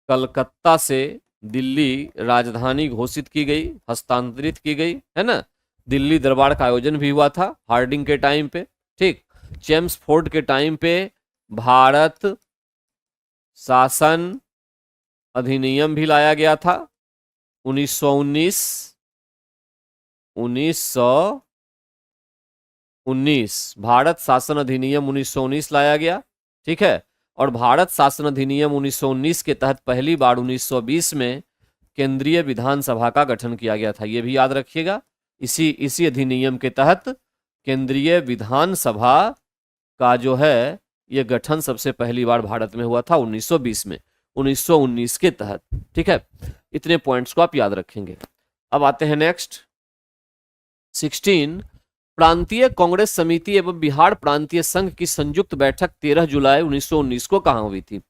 कलकत्ता से दिल्ली राजधानी घोषित की गई, हस्तांतरित की गई, है ना। दिल्ली दरबार का आयोजन भी हुआ था हार्डिंग के टाइम पे। ठीक, चेम्सफोर्ड के टाइम पे भारत शासन अधिनियम भी लाया गया था, 1919 भारत शासन अधिनियम 1919 लाया गया। ठीक है, और भारत शासन अधिनियम 1919 के तहत पहली बार 1920 में केंद्रीय विधानसभा का गठन किया गया था, यह भी याद रखिएगा। इसी अधिनियम के तहत केंद्रीय विधानसभा का जो है यह गठन सबसे पहली बार भारत में हुआ था 1920 में, 1919 के तहत। ठीक है, इतने पॉइंट्स को आप याद रखेंगे। अब आते हैं नेक्स्ट 16। प्रांतीय कांग्रेस समिति एवं बिहार प्रांतीय संघ की संयुक्त बैठक 13 जुलाई 1919 को कहां हुई थी?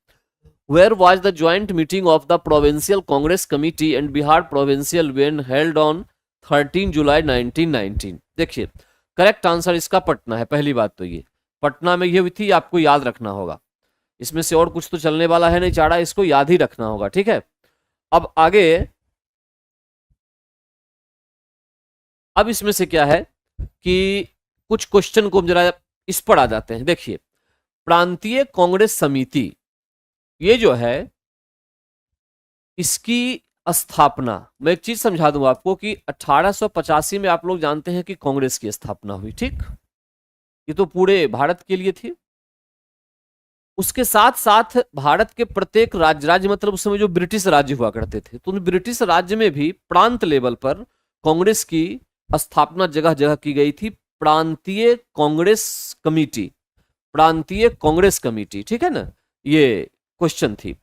Where was the joint meeting of the Provincial Congress Committee and Bihar Provincial when held on 13 जुलाई 1919? देखिए करेक्ट आंसर इसका पटना है। पहली बात तो ये पटना में ये हुई थी, आपको याद रखना होगा। इसमें से और कुछ तो चलने वाला है नहीं, चारा इसको याद ही रखना होगा। ठीक है, अब आगे, अब इसमें से क्या है कि कुछ क्वेश्चन को जरा इस पर आ जाते हैं। देखिए प्रांतीय कांग्रेस समिति ये जो है इसकी स्थापना, मैं एक चीज समझा दूं आपको कि 1885 में आप लोग जानते हैं कि कांग्रेस की स्थापना हुई। ठीक, ये तो पूरे भारत के लिए थी। उसके साथ साथ भारत के प्रत्येक राज्य मतलब उस समय जो ब्रिटिश राज्य हुआ करते थे, तो उन ब्रिटिश राज्य में भी प्रांत लेवल पर कांग्रेस की स्थापना जगह जगह की गई थी। प्रांतीय कांग्रेस कमेटी, प्रांतीय कांग्रेस कमेटी, ठीक है ना, ये क्वेश्चन थी,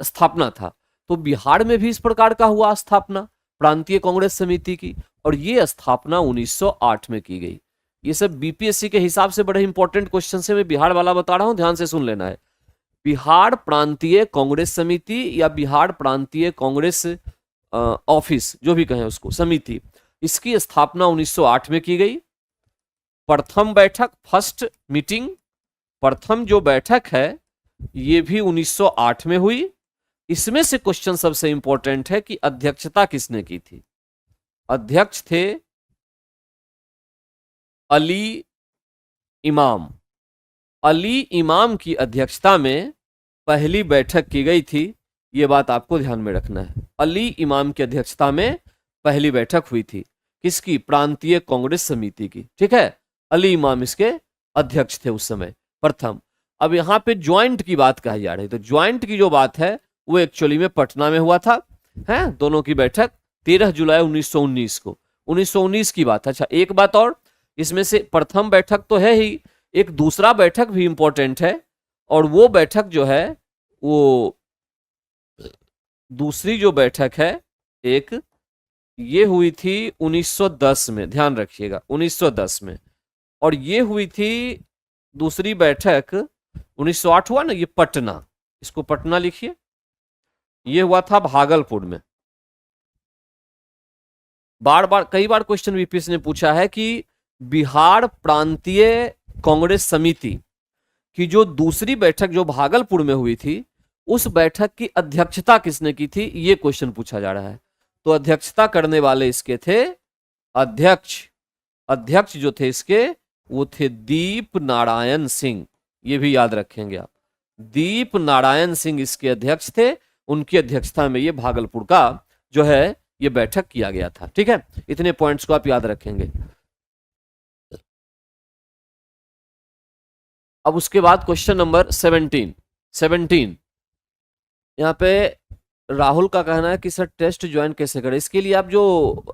स्थापना था। तो बिहार में भी इस प्रकार का हुआ स्थापना प्रांतीय कांग्रेस समिति की, और ये स्थापना 1908 में की गई। ये सब बीपीएससी के हिसाब से बड़े इंपॉर्टेंट क्वेश्चन से मैं बिहार वाला बता रहा हूं, ध्यान से सुन लेना है। बिहार प्रांतीय कांग्रेस समिति या बिहार प्रांतीय कांग्रेस ऑफिस, जो भी कहें उसको, समिति, इसकी स्थापना 1908 में की गई। प्रथम बैठक, फर्स्ट मीटिंग, प्रथम जो बैठक है ये भी 1908 में हुई। इसमें से क्वेश्चन सबसे इंपॉर्टेंट है कि अध्यक्षता किसने की थी? अध्यक्ष थे अली इमाम। अली इमाम की अध्यक्षता में पहली बैठक की गई थी, यह बात आपको ध्यान में रखना है। अली इमाम की अध्यक्षता में पहली बैठक हुई थी, किसकी? प्रांतीय कांग्रेस समिति की। ठीक है, अली इमाम इसके अध्यक्ष थे उस समय, प्रथम। अब यहां पे ज्वाइंट की बात कही जा रही है, तो ज्वाइंट की जो बात है वो एक्चुअली में पटना में हुआ था, है, दोनों की बैठक 13 जुलाई 1919 को, 1919 की बात है। अच्छा, एक बात और, इसमें से प्रथम बैठक तो है ही, एक दूसरा बैठक भी इंपॉर्टेंट है, और वो बैठक जो है वो दूसरी जो बैठक है एक, ये हुई थी 1910 में, ध्यान रखिएगा 1910 में। और ये हुई थी दूसरी बैठक 1908 हुआ ना, ये पटना, इसको पटना लिखिए, ये हुआ था भागलपुर में। बार बार कई बार क्वेश्चन वीपीएससी ने पूछा है कि बिहार प्रांतीय कांग्रेस समिति की जो दूसरी बैठक जो भागलपुर में हुई थी, उस बैठक की अध्यक्षता किसने की थी, ये क्वेश्चन पूछा जा रहा है। तो अध्यक्षता करने वाले इसके थे अध्यक्ष, अध्यक्ष जो थे इसके वो थे दीप नारायण सिंह, ये भी याद रखेंगे आप, दीप नारायण सिंह इसके अध्यक्ष थे। उनकी अध्यक्षता में ये भागलपुर का जो है ये बैठक किया गया था। ठीक है, इतने पॉइंट्स को आप याद रखेंगे। अब उसके बाद क्वेश्चन नंबर 17 यहाँ पे राहुल का कहना है कि सर टेस्ट ज्वाइन कैसे करें। इसके लिए आप जो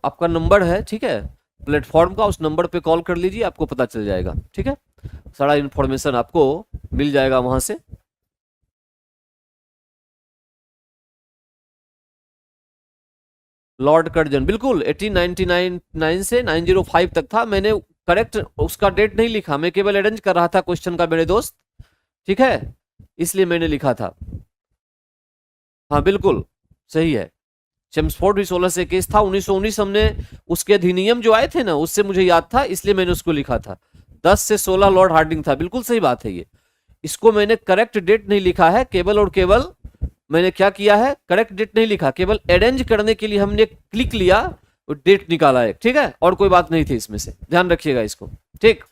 आपका नंबर है, ठीक है, प्लेटफॉर्म का, उस नंबर पे कॉल कर लीजिए, आपको पता चल जाएगा। ठीक है, सारा इंफॉर्मेशन आपको मिल जाएगा वहां से। लॉर्ड कर्जन बिल्कुल 1899 से 905 तक था। मैंने करेक्ट उसका डेट नहीं लिखा, मैं केवल अरेंज कर रहा था क्वेश्चन का मेरे दोस्त, ठीक है, इसलिए मैंने लिखा था। हाँ बिल्कुल सही है, चेम्सफोर्ड भी 16 से केस था। 1919 हमने उसके अधिनियम जो आए थे ना, उससे मुझे याद था, इसलिए मैंने उसको लिखा था। 10 से 16 लॉर्ड हार्डिंग था, बिल्कुल सही बात है ये। इसको मैंने करेक्ट डेट नहीं लिखा है, केवल और केवल मैंने क्या किया है, करेक्ट डेट नहीं लिखा, केवल अरेंज करने के लिए हमने क्लिक लिया और डेट निकाला है। ठीक है, और कोई बात नहीं थी इसमें से, ध्यान रखिएगा इसको। ठीक,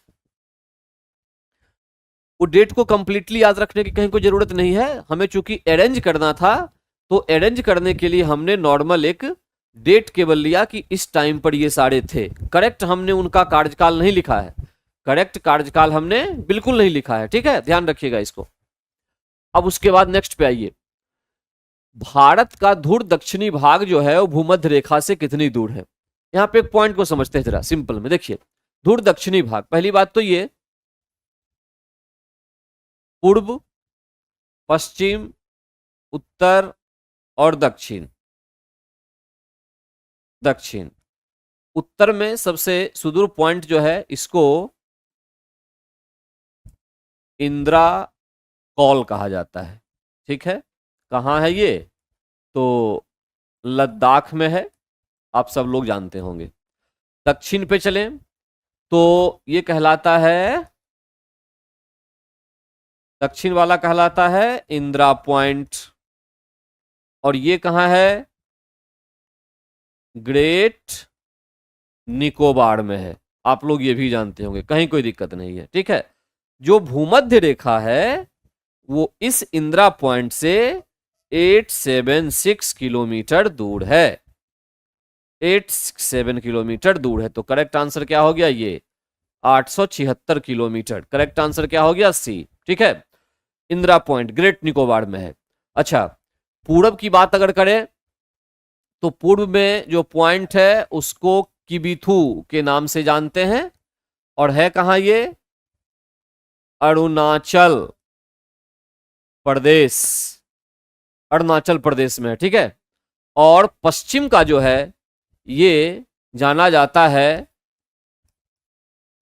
वो डेट को कंप्लीटली याद रखने की कहीं कोई जरूरत नहीं है, हमें चूंकि अरेंज करना था तो अरेंज करने के लिए हमने नॉर्मल एक डेट केवल लिया कि इस टाइम पर ये सारे थे। करेक्ट हमने उनका कार्यकाल नहीं लिखा है, करेक्ट कार्यकाल हमने बिल्कुल नहीं लिखा है। ठीक है, ध्यान रखिएगा इसको। अब उसके बाद नेक्स्ट पे आइए, भारत का धुर दक्षिणी भाग जो है वो भूमध्य रेखा से कितनी दूर है। यहां पे एक पॉइंट को समझते हैं जरा सिंपल में। देखिए धुर दक्षिणी भाग, पहली बात तो ये पूर्व, पश्चिम, उत्तर और दक्षिण। दक्षिण, उत्तर में सबसे सुदूर पॉइंट जो है इसको इंदिरा कॉल कहा जाता है। ठीक है, कहाँ है ये, तो लद्दाख में है, आप सब लोग जानते होंगे। दक्षिण पे चलें तो ये कहलाता है, दक्षिण वाला कहलाता है इंदिरा पॉइंट, और ये कहां है, ग्रेट निकोबार में है। आप लोग ये भी जानते होंगे, कहीं कोई दिक्कत नहीं है। ठीक है, जो भूमध्य रेखा है वो इस इंदिरा पॉइंट से 876 किलोमीटर दूर है, 87 किलोमीटर दूर है। तो करेक्ट आंसर क्या हो गया, ये 876 किलोमीटर। करेक्ट आंसर क्या हो गया, सी। ठीक है, इंदिरा पॉइंट ग्रेट निकोबार में है। अच्छा, पूरब की बात अगर करें तो पूर्व में जो पॉइंट है उसको किबिथू के नाम से जानते हैं, और है कहां ये, अरुणाचल प्रदेश, अरुणाचल प्रदेश में है। ठीक है, और पश्चिम का जो है ये जाना जाता है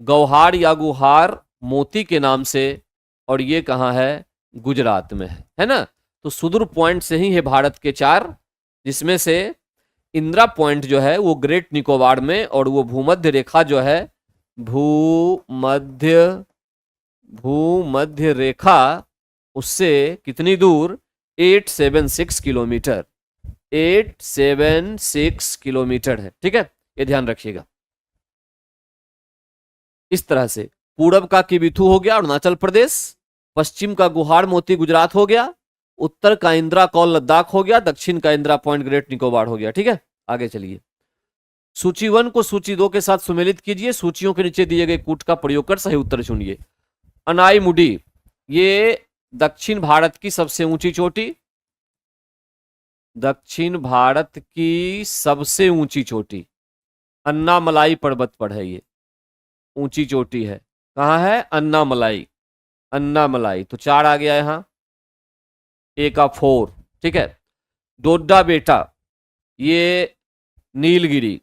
गौहार या गुहार मोती के नाम से, और ये कहां है, गुजरात में है ना। तो सुदूर पॉइंट से ही है भारत के 4, जिसमें से इंदिरा पॉइंट जो है वो ग्रेट निकोबार में, और वो भूमध्य रेखा जो है, भूमध्य रेखा उससे कितनी दूर, 876 किलोमीटर, 876 किलोमीटर है। ठीक है, ये ध्यान रखिएगा। इस तरह से पूरब का किबिथू हो गया अरुणाचल प्रदेश, पश्चिम का गुहार मोती गुजरात हो गया, उत्तर का इंदिरा कॉल लद्दाख हो गया, दक्षिण का इंदिरा पॉइंट ग्रेट निकोबार हो गया। ठीक है, आगे चलिए। सूची 1 को सूची 2 के साथ सुमेलित कीजिए, सूचियों के नीचे दिए गए कूट का प्रयोग कर सही उत्तर चुनिए। अनाईमुडी, ये दक्षिण भारत की सबसे ऊंची चोटी, दक्षिण भारत की सबसे ऊंची चोटी अन्नामलाई पर्वत पर है, ये ऊंची चोटी है। कहां है, अन्नामलाई, अन्नामलाई। तो 4 आ गया यहां, ए का 4। ठीक है, डोडा बेटा, ये नीलगिरी,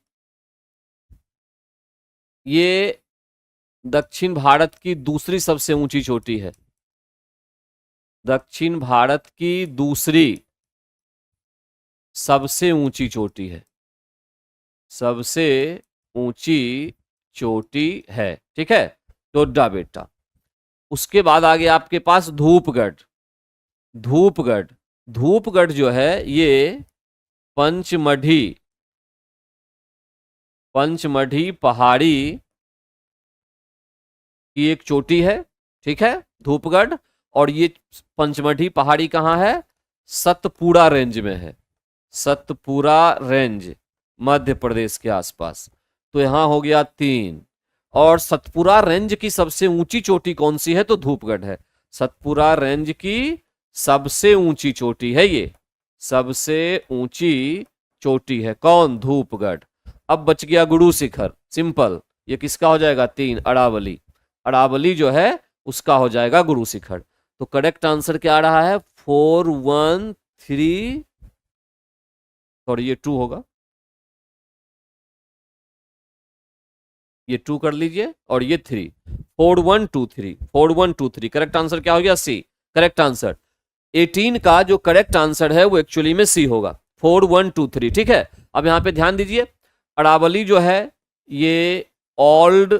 ये दक्षिण भारत की दूसरी सबसे ऊंची चोटी है। दक्षिण भारत की दूसरी सबसे ऊंची चोटी है, सबसे ऊंची चोटी है, ठीक है, डोडा बेटा। उसके बाद आ गया आपके पास धूपगढ़। धूपगढ़, धूपगढ़ जो है ये पंचमढ़ी, पंचमढ़ी पहाड़ी की एक चोटी है, ठीक है, धूपगढ़। और ये पंचमढ़ी पहाड़ी कहाँ है? सतपुड़ा रेंज में है, सतपुड़ा रेंज, मध्य प्रदेश के आसपास। तो यहां हो गया 3। और सतपुड़ा रेंज की सबसे ऊंची चोटी कौन सी है? तो धूपगढ़ है। सतपुड़ा रेंज की सबसे ऊंची चोटी है ये, सबसे ऊंची चोटी है कौन? धूपगढ़। अब बच गया गुरु शिखर, सिंपल, ये किसका हो जाएगा? 3, अरावली। अरावली जो है उसका हो जाएगा गुरु शिखर। तो करेक्ट आंसर क्या आ रहा है? 413, और ये 2 होगा, ये 2 कर लीजिए, और ये 3, 4123, 4123। करेक्ट आंसर क्या हो गया? सी। करेक्ट आंसर 18 का जो करेक्ट आंसर है वो एक्चुअली में सी होगा, 4123, ठीक है। अब यहां पे ध्यान दीजिए, अरावली जो है ये ओल्ड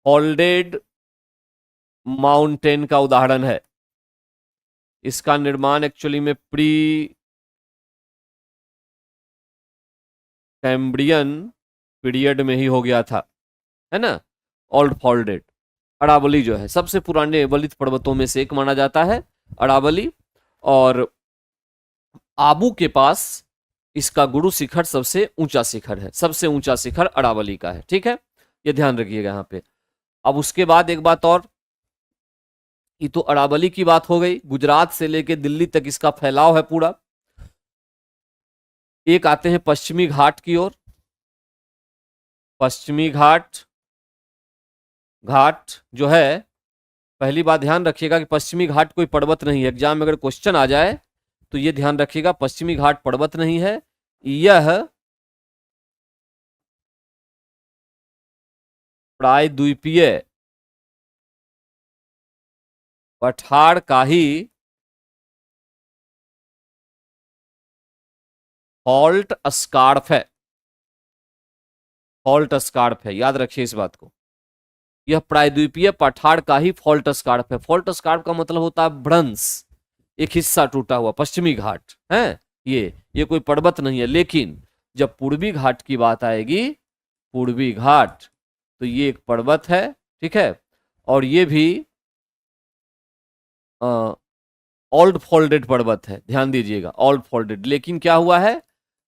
फोल्डेड माउंटेन का उदाहरण है। इसका निर्माण एक्चुअली में प्री कैम्ब्रियन पीरियड में ही हो गया था, है ना। ओल्ड फोल्डेड अरावली जो है सबसे पुराने वलित पर्वतों में से एक माना जाता है, अरावली। और आबू के पास इसका गुरु शिखर सबसे ऊंचा शिखर है, सबसे ऊंचा शिखर अरावली का है, ठीक है, ये ध्यान रखिएगा यहां पे। अब उसके बाद एक बात और, ये तो अरावली की बात हो गई, गुजरात से लेके दिल्ली तक इसका फैलाव है पूरा। एक आते हैं पश्चिमी घाट की ओर, पश्चिमी घाट। घाट जो है, पहली बात ध्यान रखिएगा कि पश्चिमी घाट कोई पर्वत नहीं है। एग्जाम में अगर क्वेश्चन आ जाए तो ये ध्यान रखिएगा, पश्चिमी घाट पर्वत नहीं है, यह प्रायद्वीपीय पठार का ही फॉल्ट स्कार्फ है, फॉल्ट स्कार्फ है, याद रखिए इस बात को। यह प्रायद्वीपीय पठार का ही फॉल्ट स्कार्फ है। फॉल्ट स्कार्फ का मतलब होता है भ्रंश, एक हिस्सा टूटा हुआ, पश्चिमी घाट है ये कोई पर्वत नहीं है। लेकिन जब पूर्वी घाट की बात आएगी, पूर्वी घाट, तो ये एक पर्वत है, ठीक है, और ये भी ओल्ड फोल्डेड पर्वत है, ध्यान दीजिएगा, ओल्ड फोल्डेड। लेकिन क्या हुआ है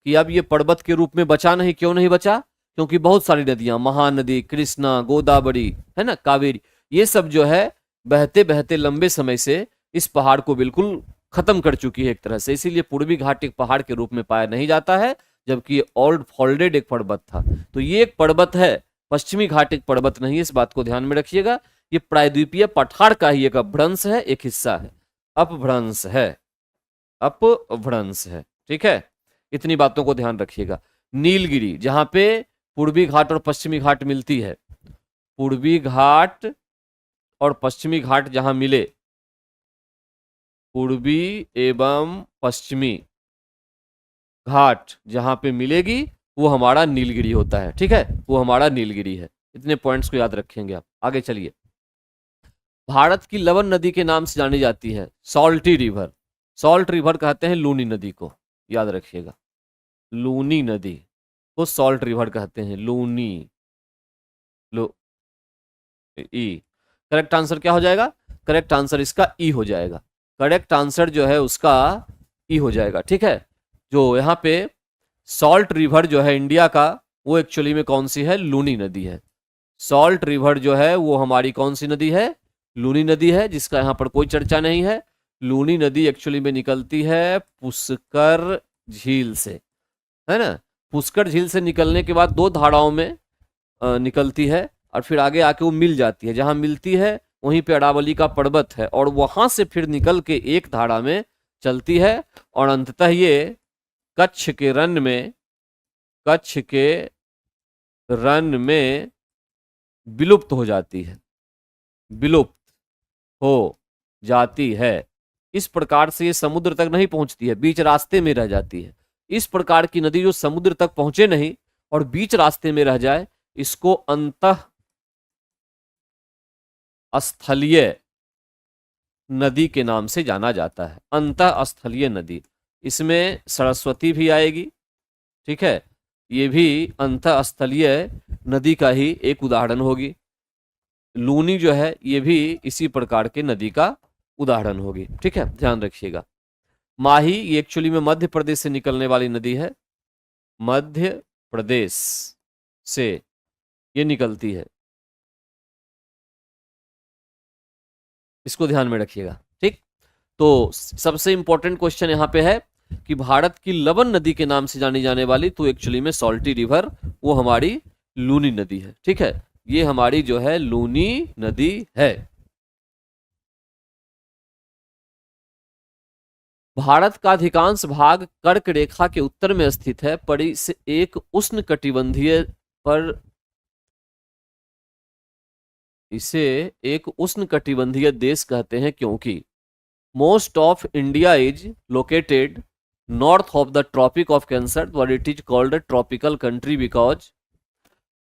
कि अब ये पर्वत के रूप में बचा नहीं। क्यों नहीं बचा? क्योंकि बहुत सारी नदियां, महानदी, कृष्णा, गोदावरी, है ना, कावेरी, ये सब जो है बहते बहते लंबे समय से इस पहाड़ को बिल्कुल खत्म कर चुकी है एक तरह से। इसीलिए पूर्वी घाट एक पहाड़ के रूप में पाया नहीं जाता है, जबकि ओल्ड फोल्डेड एक पर्वत था। तो ये एक पर्वत है, पश्चिमी घाट एक पर्वत नहीं है, इस बात को ध्यान में रखिएगा। ये प्रायद्वीपीय पठार का ही एक अपभ्रंश है, एक हिस्सा है, अपभ्रंश है, अपभ्रंश है, ठीक है। इतनी बातों को ध्यान रखिएगा। नीलगिरी, जहां पे पूर्वी घाट और पश्चिमी घाट मिलती है, पूर्वी घाट और पश्चिमी घाट जहां मिले, पूर्वी एवं पश्चिमी घाट जहां पे मिलेगी, वो हमारा नीलगिरी होता है, ठीक है, वो हमारा नीलगिरी है। इतने पॉइंट्स को याद रखेंगे आप। आगे चलिए। भारत की लवण नदी के नाम से जानी जाती है सॉल्टी रिवर। सॉल्ट रिवर कहते हैं लूनी नदी को, याद रखिएगा, लूनी नदी को सॉल्ट रिवर कहते हैं, लूनी, लो ई। करेक्ट आंसर क्या हो जाएगा? करेक्ट आंसर इसका ई हो जाएगा। करेक्ट आंसर जो है उसका ई हो जाएगा, ठीक है। जो यहाँ पे सॉल्ट रिवर जो है इंडिया का, वो एक्चुअली में कौन सी है? लूनी नदी है। सॉल्ट रिवर जो है वो हमारी कौन सी नदी है? लूनी नदी है, जिसका यहाँ पर कोई चर्चा नहीं है। लूनी नदी एक्चुअली में निकलती है पुष्कर झील से, है ना। पुष्कर झील से निकलने के बाद 2 धाराओं में निकलती है, और फिर आगे आके वो मिल जाती है। जहां मिलती है वहीं पे अरावली का पर्वत है, और वहां से फिर निकल के एक धारा में चलती है और अंततः ये कच्छ के रन में विलुप्त हो जाती है, विलुप्त हो जाती है। इस प्रकार से ये समुद्र तक नहीं पहुंचती है, बीच रास्ते में रह जाती है। इस प्रकार की नदी जो समुद्र तक पहुंचे नहीं और बीच रास्ते में रह जाए, इसको अंतः स्थलीय नदी के नाम से जाना जाता है, अंतः स्थलीय नदी। इसमें सरस्वती भी आएगी, ठीक है, ये भी अंतः स्थलीय नदी का ही एक उदाहरण होगी। लूनी जो है ये भी इसी प्रकार के नदी का उदाहरण होगी, ठीक है, ध्यान रखिएगा। माही ये एक्चुअली में मध्य प्रदेश से निकलने वाली नदी है, मध्य प्रदेश से ये निकलती है, इसको ध्यान में रखिएगा, ठीक। तो सबसे इंपॉर्टेंट क्वेश्चन यहां पे है कि भारत की लवण नदी के नाम से जानी जाने वाली, तो एक्चुअली में सॉल्टी रिवर, वो हमारी लूनी नदी है, ठीक है, ये हमारी जो है लूनी नदी है। भारत का अधिकांश भाग कर्क रेखा के उत्तर में स्थित है, पर इसे एक उष्णकटिबंधीय देश कहते हैं, क्योंकि most of India is located north of the tropic of cancer, but it is called a tropical country because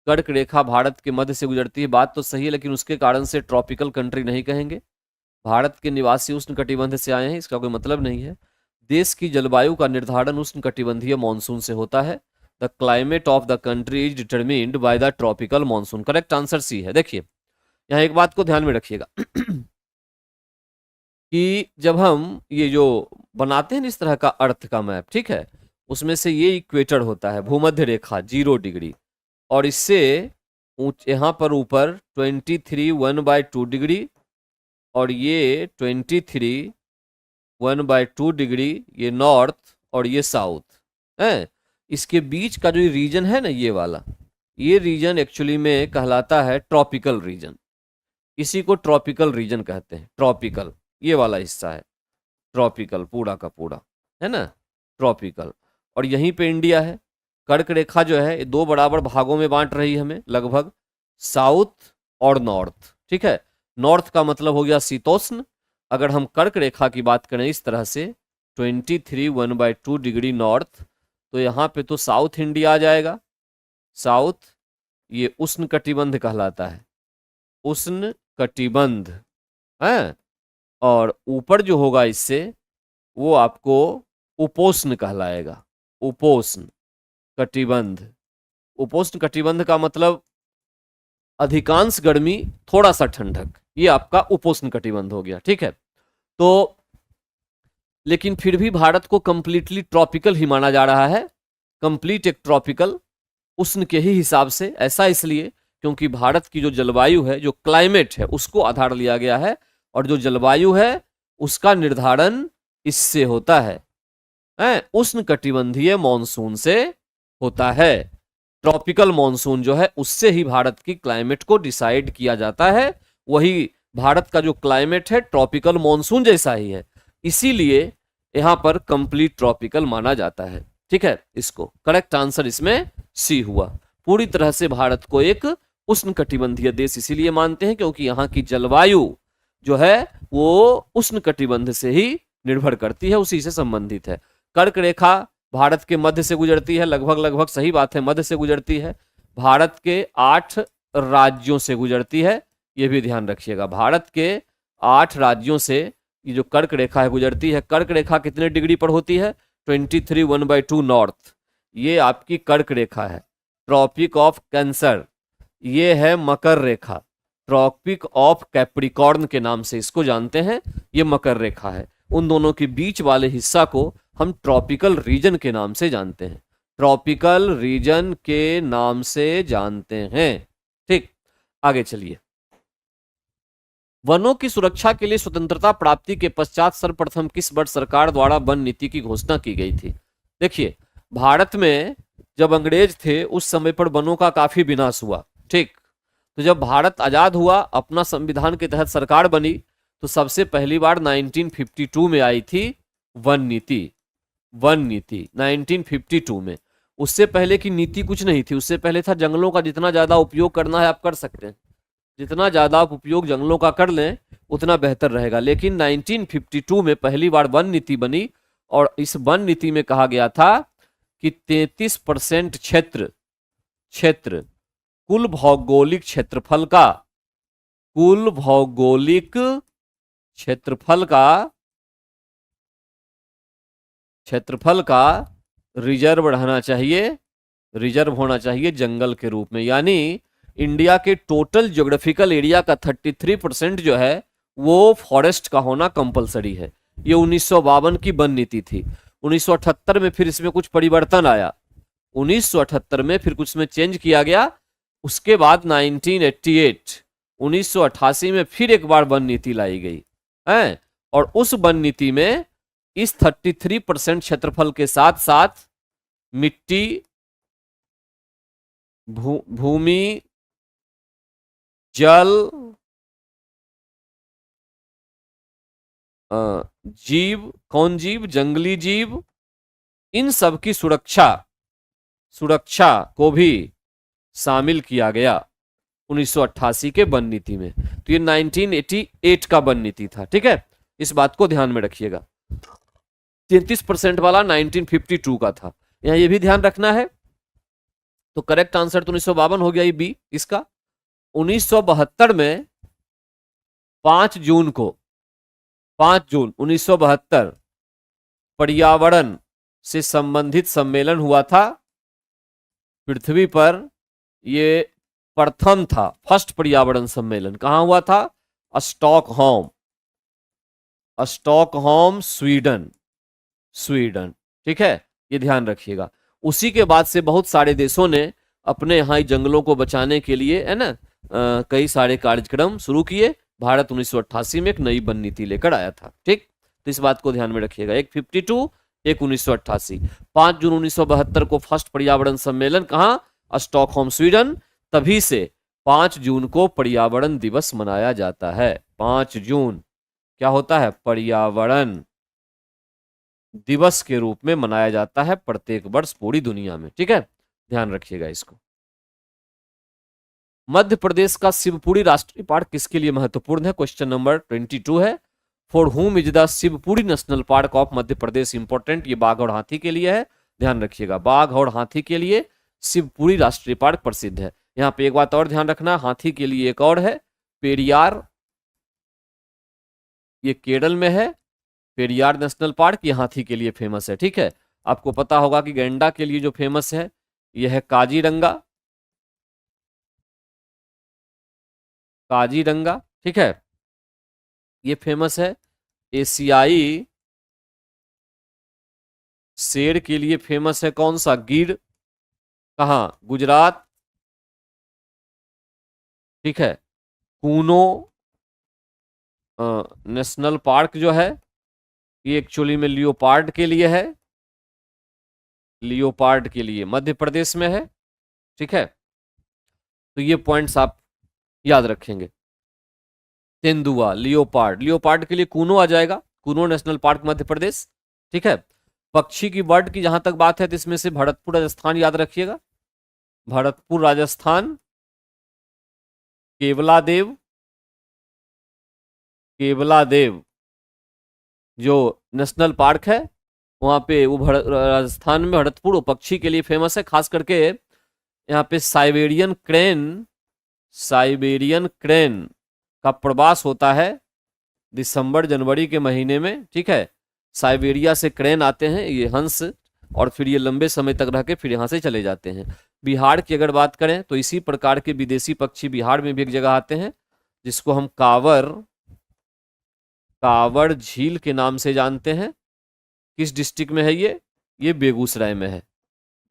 कर्क रेखा भारत के मध्य से गुजरती है। बात तो सही है, लेकिन उसके कारण से ट्रॉपिकल कंट्री नहीं कहेंगे। भारत के निवासी उष्णकटिबंध से आए हैं, इसका कोई मतलब नहीं है। देश की जलवायु का निर्धारण उष्णकटिबंधीय मानसून से होता है। The climate of the country is determined by the tropical monsoon. Correct answer C है। देखिए यहाँ एक बात को ध्यान में रखिएगा कि जब हम ये जो बनाते हैं इस तरह का अर्थ का मैप, ठीक है, उसमें से ये इक्वेटर होता है, भूमध्य रेखा 0 डिग्री, और इससे यहाँ पर ऊपर 23 1/2 डिग्री, और ये 23 1/2 डिग्री, ये नॉर्थ और ये साउथ है। इसके बीच का जो रीजन है ना, ये वाला, ये रीजन एक्चुअली में कहलाता है ट्रॉपिकल रीजन। इसी को ट्रॉपिकल रीजन कहते हैं, ट्रॉपिकल, ये वाला हिस्सा है ट्रॉपिकल, पूरा का पूरा है ना, ट्रॉपिकल। और यहीं पे इंडिया है। कर्क रेखा जो है ये 2 बराबर भागों में बांट रही है हमें, लगभग साउथ और नॉर्थ, ठीक है। नॉर्थ का मतलब हो गया शीतोष्ण। अगर हम कर्क रेखा की बात करें इस तरह से 23 1/2 डिग्री नॉर्थ, तो यहाँ पे तो साउथ इंडिया आ जाएगा। साउथ ये उष्ण कटिबंध कहलाता है, उष्ण कटिबंध है। और ऊपर जो होगा इससे वो आपको उपोष्ण कहलाएगा, उपोष्ण कटिबंध। उपोष्ण कटिबंध का मतलब अधिकांश गर्मी थोड़ा सा ठंडक, ये आपका उपोष्ण कटिबंध हो गया, ठीक है। तो लेकिन फिर भी भारत को कंप्लीटली ट्रॉपिकल ही माना जा रहा है, कंप्लीट एक ट्रॉपिकल उष्ण के ही हिसाब से। ऐसा इसलिए क्योंकि भारत की जो जलवायु है, जो क्लाइमेट है, उसको आधार लिया गया है, और जो जलवायु है उसका निर्धारण इससे होता है, उष्ण कटिबंधीय मॉनसून से होता है। ट्रॉपिकल मॉनसून जो है उससे ही भारत की क्लाइमेट को डिसाइड किया जाता है। वही भारत का जो क्लाइमेट है ट्रॉपिकल मॉनसून जैसा ही है, इसीलिए यहां पर कंप्लीट ट्रॉपिकल माना जाता है, ठीक है। इसको करेक्ट आंसर इसमें सी हुआ। पूरी तरह से भारत को एक उष्ण कटिबंधीय देश इसीलिए मानते हैं क्योंकि यहाँ की जलवायु जो है वो उष्ण कटिबंध से ही निर्भर करती है, उसी से संबंधित है। कर्क रेखा भारत के मध्य से गुजरती है, लगभग सही बात है, मध्य से गुजरती है। भारत के 8 राज्यों से गुजरती है, ये भी ध्यान रखिएगा। भारत के 8 राज्यों से ये जो कर्क रेखा है गुजरती है। कर्क रेखा कितने डिग्री पर होती है? 23 1/2 नॉर्थ, ये आपकी कर्क रेखा है। ट्रॉपिक ऑफ कैंसर, ये है मकर रेखा। ट्रॉपिक ऑफ कैप्रिकॉर्न के नाम से इसको जानते हैं, ये मकर रेखा है। उन दोनों के बीच वाले हिस्सा को हम ट्रॉपिकल रीजन के नाम से जानते हैं, ट्रॉपिकल रीजन के नाम से जानते हैं, ठीक। आगे चलिए। वनों की सुरक्षा के लिए स्वतंत्रता प्राप्ति के पश्चात सर्वप्रथम किस वर्ष सरकार द्वारा वन नीति की घोषणा की गई थी? देखिए, भारत में जब अंग्रेज थे उस समय पर वनों का काफी विनाश हुआ, ठीक। तो जब भारत आजाद हुआ, अपना संविधान के तहत सरकार बनी, तो सबसे पहली बार 1952 में आई थी वन नीति, वन नीति 1952 में। उससे पहले की नीति कुछ नहीं थी, उससे पहले था जंगलों का जितना ज्यादा उपयोग करना है आप कर सकते हैं, जितना ज्यादा आप उपयोग जंगलों का कर लें उतना बेहतर रहेगा। लेकिन 1952 में पहली बार वन नीति बनी और इस वन नीति में कहा गया था कि 33% क्षेत्र क्षेत्र कुल भौगोलिक क्षेत्रफल का, कुल भौगोलिक क्षेत्रफल का, क्षेत्रफल का रिजर्व रहना चाहिए, रिजर्व होना चाहिए जंगल के रूप में। यानी इंडिया के टोटल ज्योग्राफिकल एरिया का 33% जो है वो फॉरेस्ट का होना कंपलसरी है। ये 1952 की वन नीति थी। 1978 में फिर इसमें कुछ परिवर्तन आया, 1978 में फिर कुछ में चेंज किया गया। उसके बाद 1988 में फिर एक बार वन नीति लाई गई है, और उस वन नीति में इस 33% क्षेत्रफल के साथ साथ मिट्टी, भूमि, जल, जीव, कौन जीव, जंगली जीव, इन सब की सुरक्षा को भी शामिल किया गया 1988 के वन नीति में। तो ये 1988 का वन नीति था, ठीक है, इस बात को ध्यान में रखिएगा। 33% वाला 1952 का था, यहां ये भी ध्यान रखना है। तो करेक्ट आंसर तो 1952 हो गया, ये बी इसका। 1972 में 5 जून 1972 पर्यावरण से संबंधित सम्मेलन हुआ था पृथ्वी पर। ये प्रथम था, फर्स्ट पर्यावरण सम्मेलन कहां हुआ था? स्टॉकहोम स्वीडन, ठीक है, ये ध्यान रखिएगा। उसी के बाद से बहुत सारे देशों ने अपने यहाँ जंगलों को बचाने के लिए, है ना, कई सारे कार्यक्रम शुरू किए। भारत 1988 में एक नई वन नीति लेकर आया था, ठीक। तो इस बात को ध्यान में रखिएगा, एक 52, एक 1988। 5 जून 1972 को फर्स्ट पर्यावरण सम्मेलन कहां? Stockholm Sweden. तभी से 5 जून को पर्यावरण दिवस मनाया जाता है। 5 जून क्या होता है? पर्यावरण दिवस के रूप में मनाया जाता है प्रत्येक वर्ष पूरी दुनिया में, ठीक है, ध्यान रखिएगा इसको। मध्य प्रदेश का शिवपुरी राष्ट्रीय पार्क किसके लिए महत्वपूर्ण है? क्वेश्चन नंबर 22 है। फॉर हुम is the Shivpuri national park of Madhya Pradesh important? ये बाघ और हाथी के लिए है, ध्यान रखिएगा। बाघ और हाथी के लिए शिवपुरी राष्ट्रीय पार्क प्रसिद्ध है। यहाँ पे एक बात और ध्यान रखना, हाथी के लिए एक और है पेरियार, ये केरल में है। पेरियार नेशनल पार्क ये हाथी के लिए फेमस है, ठीक है। आपको पता होगा कि गैंडा के लिए जो फेमस है यह है काजीरंगा, ठीक है, ये फेमस है। एशियाई शेर के लिए फेमस है कौन सा? गिर, कहां? गुजरात, ठीक है। कूनो नेशनल पार्क जो है ये एक्चुअली में लियोपार्ड के लिए है, लियोपार्ड के लिए मध्य प्रदेश में है, ठीक है। तो ये पॉइंट्स आप याद रखेंगे। तेंदुआ, लियोपार्ड के लिए कूनो आ जाएगा, कूनो नेशनल पार्क मध्य प्रदेश, ठीक है। पक्षी की बर्ड की जहां तक बात है तो इसमें से भरतपुर राजस्थान याद रखिएगा, भरतपुर राजस्थान। केवलादेव जो नेशनल पार्क है वहां पे, वो राजस्थान में भरतपुर पक्षी के लिए फेमस है। खास करके यहाँ पे साइबेरियन क्रेन का प्रवास होता है दिसंबर जनवरी के महीने में, ठीक है। साइबेरिया से क्रेन आते हैं, ये हंस, और फिर ये लंबे समय तक रह के फिर यहाँ से चले जाते हैं। बिहार की अगर बात करें तो इसी प्रकार के विदेशी पक्षी बिहार में भी एक जगह आते हैं जिसको हम कावड़ झील के नाम से जानते हैं। किस डिस्ट्रिक्ट में है ये बेगूसराय में है।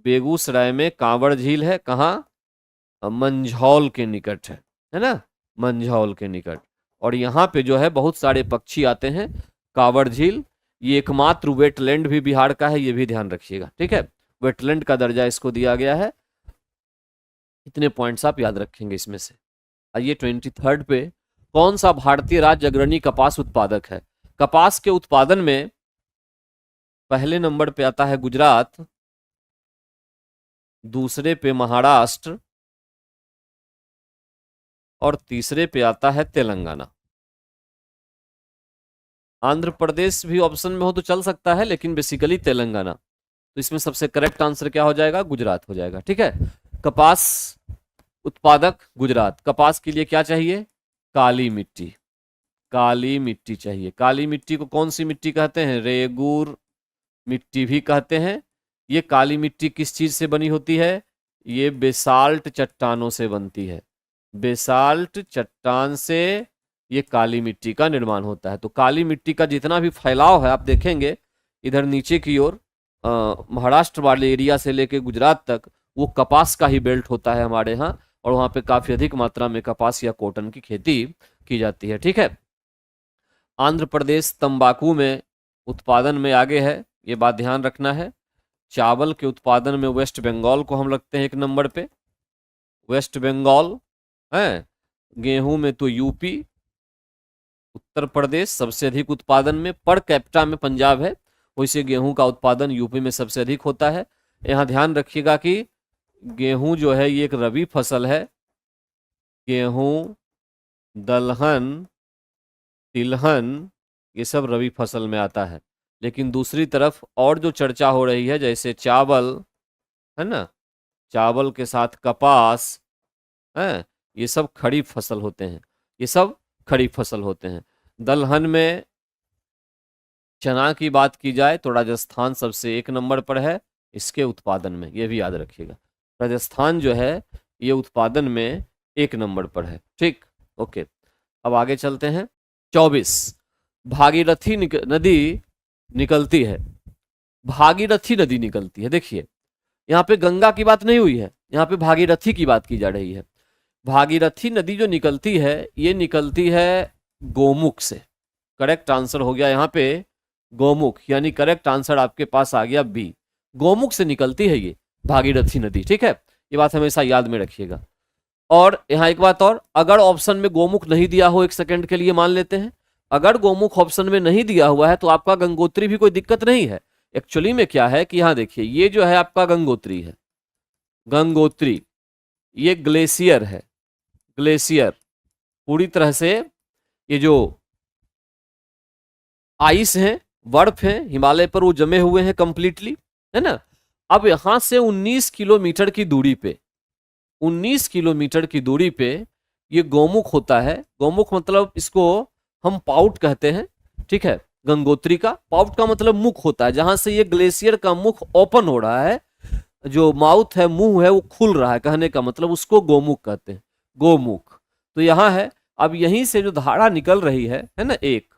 बेगूसराय में कांवड़ झील है, कहाँ? मंझौल के निकट है ना, मंझौल के निकट। और यहाँ पे जो है बहुत सारे पक्षी आते हैं। कांवड़ झील ये एकमात्र वेटलैंड भी बिहार का है, ये भी ध्यान रखिएगा, ठीक है। वेटलैंड का दर्जा इसको दिया गया है। इतने पॉइंट्स आप याद रखेंगे इसमें से। आइए 23 पे, कौन सा भारतीय राज्य अग्रणी कपास उत्पादक है? कपास के उत्पादन में पहले नंबर पे आता है गुजरात, दूसरे पे महाराष्ट्र और तीसरे पे आता है तेलंगाना। आंध्र प्रदेश भी ऑप्शन में हो तो चल सकता है, लेकिन बेसिकली तेलंगाना। तो इसमें सबसे करेक्ट आंसर क्या हो जाएगा? गुजरात हो जाएगा। ठीक है। कपास उत्पादक गुजरात। कपास के लिए क्या चाहिए? काली मिट्टी। काली मिट्टी चाहिए। काली मिट्टी को कौन सी मिट्टी कहते हैं? रेगूर मिट्टी भी कहते हैं। ये काली मिट्टी किस चीज से बनी होती है? ये बेसाल्ट चट्टानों से बनती है। बेसाल्ट चट्टान से ये काली मिट्टी का निर्माण होता है। तो काली मिट्टी का जितना भी फैलाव है आप देखेंगे इधर नीचे की ओर, महाराष्ट्र वाले एरिया से लेके गुजरात तक, वो कपास का ही बेल्ट होता है हमारे यहाँ, और वहां पे काफी अधिक मात्रा में कपास या कॉटन की खेती की जाती है। ठीक है। आंध्र प्रदेश तंबाकू में उत्पादन में आगे है, ये बात ध्यान रखना है। चावल के उत्पादन में वेस्ट बंगाल को हम रखते हैं एक नंबर पे, वेस्ट बंगाल है। गेहूं में तो यूपी, उत्तर प्रदेश सबसे अधिक उत्पादन में, पर कैपिटा में पंजाब है, वैसे गेहूं का उत्पादन यूपी में सबसे अधिक होता है। यहाँ ध्यान रखिएगा कि गेहूं जो है ये एक रबी फसल है। गेहूं, दलहन, तिलहन ये सब रबी फसल में आता है। लेकिन दूसरी तरफ और जो चर्चा हो रही है, जैसे चावल है ना, चावल के साथ कपास है, ये सब खरीफ फसल होते हैं। ये सब खरीफ फसल होते हैं। दलहन में चना की बात की जाए तो राजस्थान सबसे एक नंबर पर है इसके उत्पादन में, ये भी याद रखिएगा। राजस्थान जो है ये उत्पादन में एक नंबर पर है। ठीक, ओके। अब आगे चलते हैं। 24, भागीरथी नदी निकलती है। भागीरथी नदी निकलती है। देखिए यहाँ पे गंगा की बात नहीं हुई है, यहाँ पे भागीरथी की बात की जा रही है। भागीरथी नदी जो निकलती है ये निकलती है गोमुख से। करेक्ट आंसर हो गया यहाँ पे गोमुख, यानी करेक्ट आंसर आपके पास आ गया बी। गोमुख से निकलती है ये भागीरथी नदी। ठीक है, ये बात हमेशा याद में रखिएगा। और यहाँ एक बात और, अगर ऑप्शन में गोमुख नहीं दिया हो, एक सेकंड के लिए मान लेते हैं, अगर गोमुख ऑप्शन में नहीं दिया हुआ है तो आपका गंगोत्री भी कोई दिक्कत नहीं है। एक्चुअली में क्या है कि यहाँ देखिए ये जो है आपका गंगोत्री है। गंगोत्री ये ग्लेशियर है। ग्लेशियर पूरी तरह से ये जो आइस है, बर्फ है, हिमालय पर वो जमे हुए हैं कंप्लीटली, है ना। अब यहां से 19 किलोमीटर की दूरी पे, 19 किलोमीटर की दूरी पे ये गौमुख होता है। गौमुख मतलब इसको हम पाउट कहते हैं। ठीक है, गंगोत्री का पाउट का मतलब मुख होता है, जहां से ये ग्लेशियर का मुख ओपन हो रहा है, जो माउथ है, मुंह है, वो खुल रहा है, कहने का मतलब उसको गोमुख कहते हैं। गोमुख तो यहां है। अब यहीं से जो धारा निकल रही है ना एक,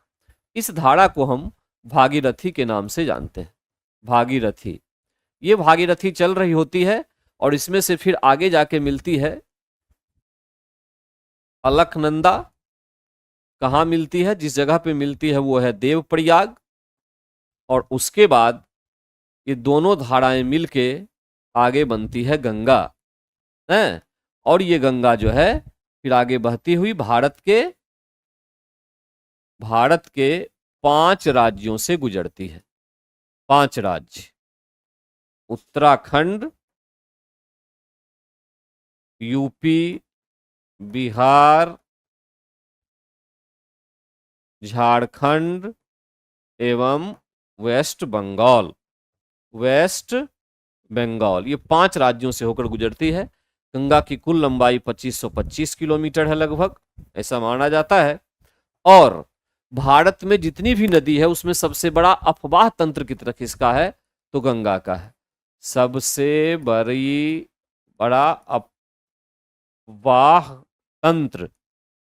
इस धारा को हम भागीरथी के नाम से जानते हैं। भागीरथी, ये भागीरथी चल रही होती है और इसमें से फिर आगे जाके मिलती है अलकनंदा। कहाँ मिलती है? जिस जगह पे मिलती है वो है देवप्रयाग, और उसके बाद ये दोनों धाराएं मिलके आगे बनती है गंगा है। और ये गंगा जो है फिर आगे बहती हुई भारत के 5 राज्यों से गुजरती है। 5 राज्य, उत्तराखंड, यूपी, बिहार, झारखंड एवं वेस्ट बंगाल। वेस्ट बंगाल, ये 5 राज्यों से होकर गुजरती है। गंगा की कुल लंबाई 2525 किलोमीटर है लगभग, ऐसा माना जाता है। और भारत में जितनी भी नदी है उसमें सबसे बड़ा अफवाह तंत्र किसका है? तो गंगा का है। सबसे बड़ा अफवाह तंत्र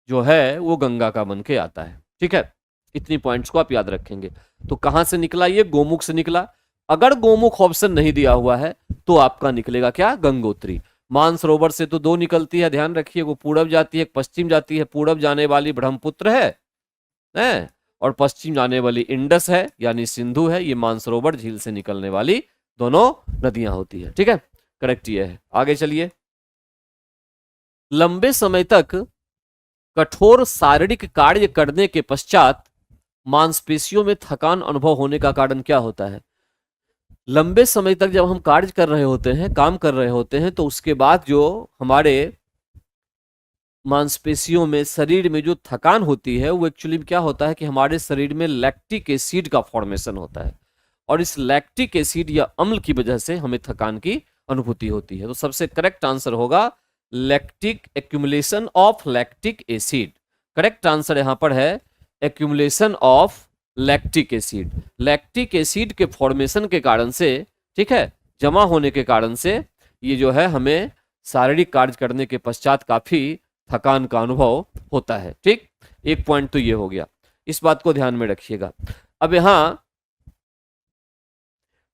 जो है वो गंगा का बन के आता है। ठीक है, इतनी पॉइंट्स को आप याद रखेंगे। तो कहां से निकला? ये गोमुख से निकला। अगर गोमुख ऑप्शन नहीं दिया हुआ है तो आपका निकलेगा क्या? गंगोत्री। मानसरोवर से तो 2 निकलती है, ध्यान रखिए, वो पूरब जाती है, पश्चिम जाती है। पूरब जाने वाली ब्रह्मपुत्र है और पश्चिम जाने वाली इंडस है यानी सिंधु है। ये मानसरोवर झील से निकलने वाली दोनों नदियां होती है। ठीक है, करेक्ट ये है। आगे चलिए। लंबे समय तक कठोर शारीरिक कार्य करने के पश्चात मांसपेशियों में थकान अनुभव होने का कारण क्या होता है? लंबे समय तक जब हम कार्य कर रहे होते हैं, काम कर रहे होते हैं, तो उसके बाद जो हमारे मांसपेशियों में, शरीर में जो थकान होती है, वो एक्चुअली क्या होता है कि हमारे शरीर में लैक्टिक एसिड का फॉर्मेशन होता है, और इस लैक्टिक एसिड या अम्ल की वजह से हमें थकान की अनुभूति होती है। तो सबसे करेक्ट आंसर होगा lactic, accumulation of lactic acid. Correct answer यहां पर है accumulation of lactic acid. Lactic acid के फॉर्मेशन के कारण से, ठीक है, जमा होने के कारण से ये जो है हमें शारीरिक कार्य करने के पश्चात काफी थकान का अनुभव होता है। ठीक, एक पॉइंट तो ये हो गया, इस बात को ध्यान में रखिएगा। अब यहां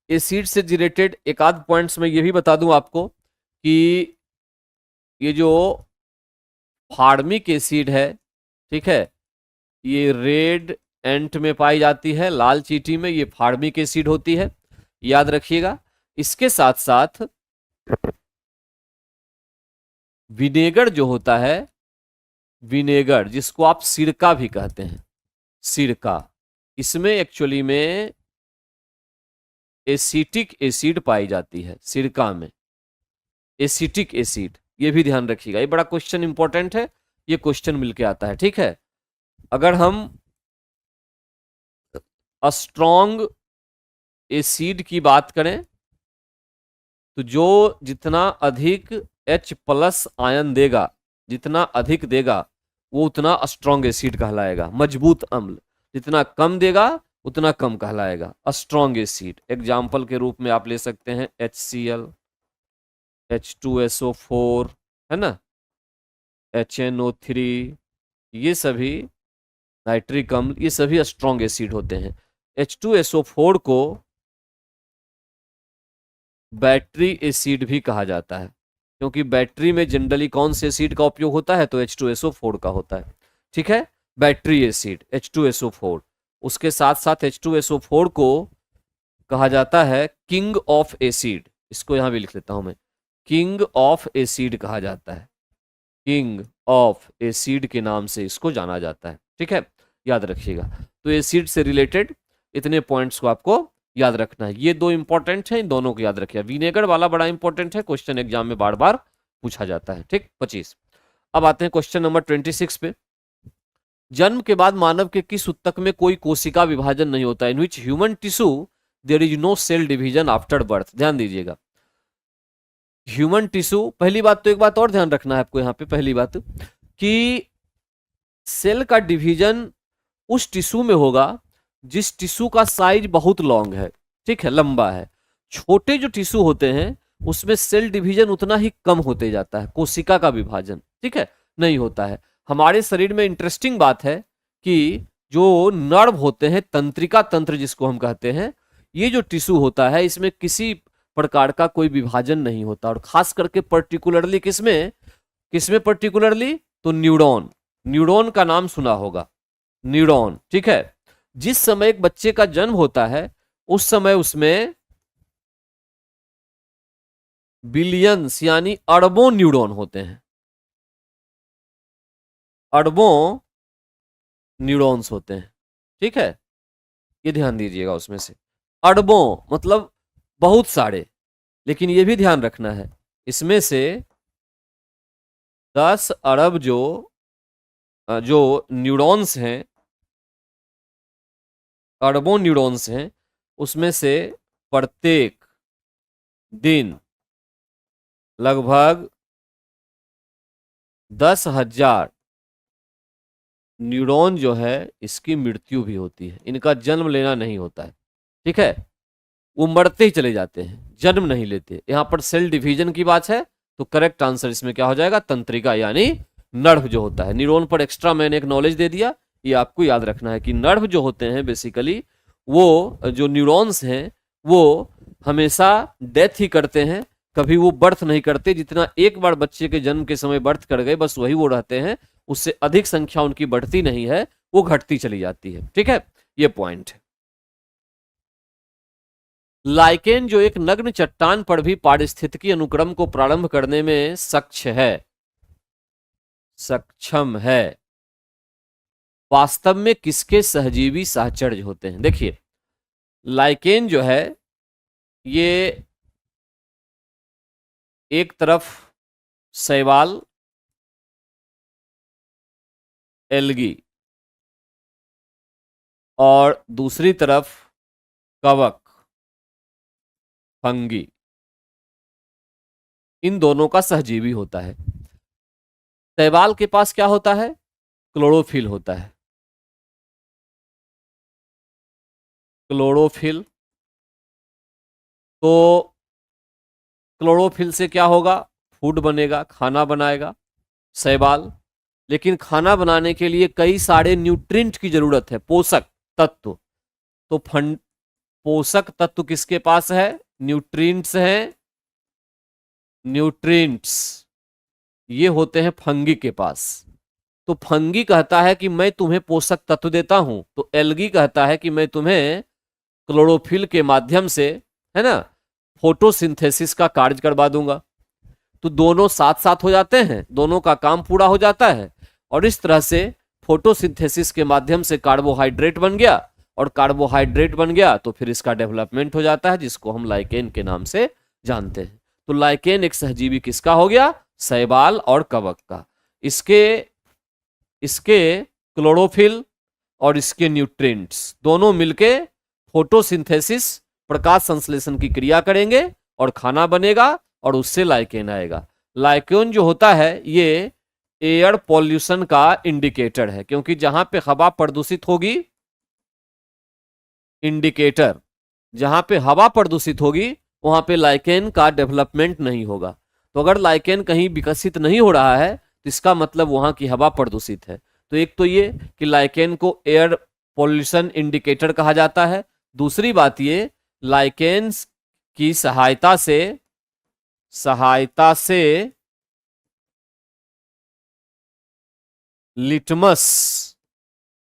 एसिड से रिलेटेड एक आध पॉइंट्स में ये भी बता दूं आपको कि ये जो फार्मिक एसिड है, ठीक है, ये रेड एंट में पाई जाती है, लाल चींटी में ये फार्मिक एसिड होती है, याद रखिएगा। इसके साथ साथ विनेगर जो होता है, विनेगर जिसको आप सिरका भी कहते हैं, सिरका, इसमें एक्चुअली में एसिटिक एसिड पाई जाती है, सिरका में एसिटिक एसिड। ये भी ध्यान रखिएगा, ये बड़ा क्वेश्चन इंपॉर्टेंट है, ये क्वेश्चन मिलके आता है। ठीक है, अगर हम स्ट्रॉन्ग एसिड की बात करें तो जो जितना अधिक H+ आयन देगा, जितना अधिक देगा वो उतना स्ट्रॉन्ग एसिड कहलाएगा, मजबूत अम्ल। जितना कम देगा उतना कम कहलाएगा स्ट्रॉन्ग एसिड। एग्जाम्पल के रूप में आप ले सकते हैं HCl, H2SO4, है ना, HNO3, ये सभी नाइट्रिक अम्ल, ये सभी स्ट्रॉन्ग एसिड होते हैं। H2SO4 को बैटरी एसिड भी कहा जाता है, क्योंकि बैटरी में जनरली कौन से एसिड का उपयोग होता है, तो H2SO4 का होता है। ठीक है, बैटरी एसिड H2SO4। उसके साथ साथ H2SO4 को कहा जाता है किंग ऑफ एसिड, इसको यहां भी लिख लेता हूं मैं, किंग ऑफ एसिड कहा जाता है, किंग ऑफ एसिड के नाम से इसको जाना जाता है। ठीक है, याद रखिएगा। तो एसिड से रिलेटेड इतने पॉइंट्स को आपको याद रखना है, ये दो इंपॉर्टेंट है, इन दोनों को याद रखिए। विनेगर वाला बड़ा इंपॉर्टेंट है, क्वेश्चन एग्जाम में बार बार पूछा जाता है। ठीक, 25। अब आते हैं क्वेश्चन नंबर 26 पे। जन्म के बाद मानव के किस ऊतक में कोई कोशिका विभाजन नहीं होता, in which human tissue there is no cell division after birth. ध्यान दीजिएगा, ह्यूमन टिश्यू, पहली बात तो एक बात और ध्यान रखना है आपको यहां पे, पहली बात कि सेल का डिवीजन उस टिश्यू में होगा जिस टिश्यू का साइज बहुत लॉन्ग है, ठीक है, लंबा है। छोटे जो टिश्यू होते हैं उसमें सेल डिवीजन उतना ही कम होते जाता है, कोशिका का विभाजन, ठीक है, नहीं होता है। हमारे शरीर में इंटरेस्टिंग बात है कि जो नर्व होते हैं, तंत्रिका तंत्र जिसको हम कहते हैं, ये जो टिश्यू होता है इसमें किसी प्रकार का कोई विभाजन नहीं होता, और खास करके पर्टिकुलरली किसमें, किसमें पर्टिकुलरली, तो न्यूरॉन, न्यूरॉन का नाम सुना होगा, न्यूरॉन। ठीक है, जिस समय एक बच्चे का जन्म होता है उस समय उसमें बिलियंस यानी अरबों न्यूरॉन होते हैं, अरबों न्यूरॉन्स होते हैं। ठीक है, ये ध्यान दीजिएगा, उसमें से अरबों मतलब बहुत सारे, लेकिन ये भी ध्यान रखना है इसमें से 10 अरब जो न्यूरॉन्स हैं, अरबों न्यूरॉन्स हैं, उसमें से प्रत्येक दिन लगभग 10,000 न्यूरॉन जो है इसकी मृत्यु भी होती है, इनका जन्म लेना नहीं होता है। ठीक है, वो मरते ही चले जाते हैं, जन्म नहीं लेते। यहां पर सेल डिवीजन की बात है, तो करेक्ट आंसर इसमें क्या हो जाएगा, तंत्रिका यानी नर्व जो होता है। न्यूरॉन पर एक्स्ट्रा मैंने एक नॉलेज दे दिया, ये आपको याद रखना है कि नर्व जो होते हैं बेसिकली, वो जो न्यूरॉन्स हैं वो हमेशा डेथ ही करते हैं, कभी वो बर्थ नहीं करते। जितना एक बार बच्चे के जन्म के समय बर्थ कर गए बस वही वो रहते हैं, उससे अधिक संख्या उनकी बढ़ती नहीं है, वो घटती चली जाती है। ठीक है, ये पॉइंट है। लाइकेन जो एक नग्न चट्टान पर भी पारिस्थितिकी अनुक्रम को प्रारंभ करने में सक्षम है, वास्तव में किसके सहजीवी सहचर्य होते हैं। देखिए, लाइकेन जो है ये एक तरफ शैवाल एल्गी और दूसरी तरफ कवक फंगी, इन दोनों का सहजीवी होता है। शैवाल के पास क्या होता है? क्लोरोफिल होता है। क्लोरोफिल, तो क्लोरोफिल से क्या होगा? फूड बनेगा, खाना बनाएगा शैवाल। लेकिन खाना बनाने के लिए कई सारे न्यूट्रिएंट की जरूरत है, पोषक तत्व। तो पोषक तत्व किसके पास है? न्यूट्रिएंट्स हैं, न्यूट्रिएंट्स ये होते हैं फंगी के पास। तो फंगी कहता है कि मैं तुम्हें पोषक तत्व देता हूं, तो एल्गी कहता है कि मैं तुम्हें क्लोरोफिल के माध्यम से, है ना, फोटोसिंथेसिस का कार्य करवा दूंगा। तो दोनों साथ साथ हो जाते हैं, दोनों का काम पूरा हो जाता है। और इस तरह से फोटोसिंथेसिस के माध्यम से कार्बोहाइड्रेट बन गया, और कार्बोहाइड्रेट बन गया तो फिर इसका डेवलपमेंट हो जाता है, जिसको हम लाइकेन के नाम से जानते हैं। तो लाइकेन एक सहजीवी किसका हो गया? शैवाल और कवक का। इसके इसके क्लोरोफिल और इसके न्यूट्रिएंट्स दोनों मिलके फोटोसिंथेसिस, प्रकाश संश्लेषण की क्रिया करेंगे और खाना बनेगा, और उससे लाइकेन आएगा। लाइकेन जो होता है ये एयर पॉल्यूशन का इंडिकेटर है, क्योंकि जहां पे हवा प्रदूषित होगी, इंडिकेटर, जहां पे हवा प्रदूषित होगी वहां पे लाइकेन का डेवलपमेंट नहीं होगा। तो अगर लाइकेन कहीं विकसित नहीं हो रहा है तो इसका मतलब वहां की हवा प्रदूषित है। तो एक तो ये कि लाइकेन को एयर पॉल्यूशन इंडिकेटर कहा जाता है। दूसरी बात ये, लाइकेन की सहायता से लिटमस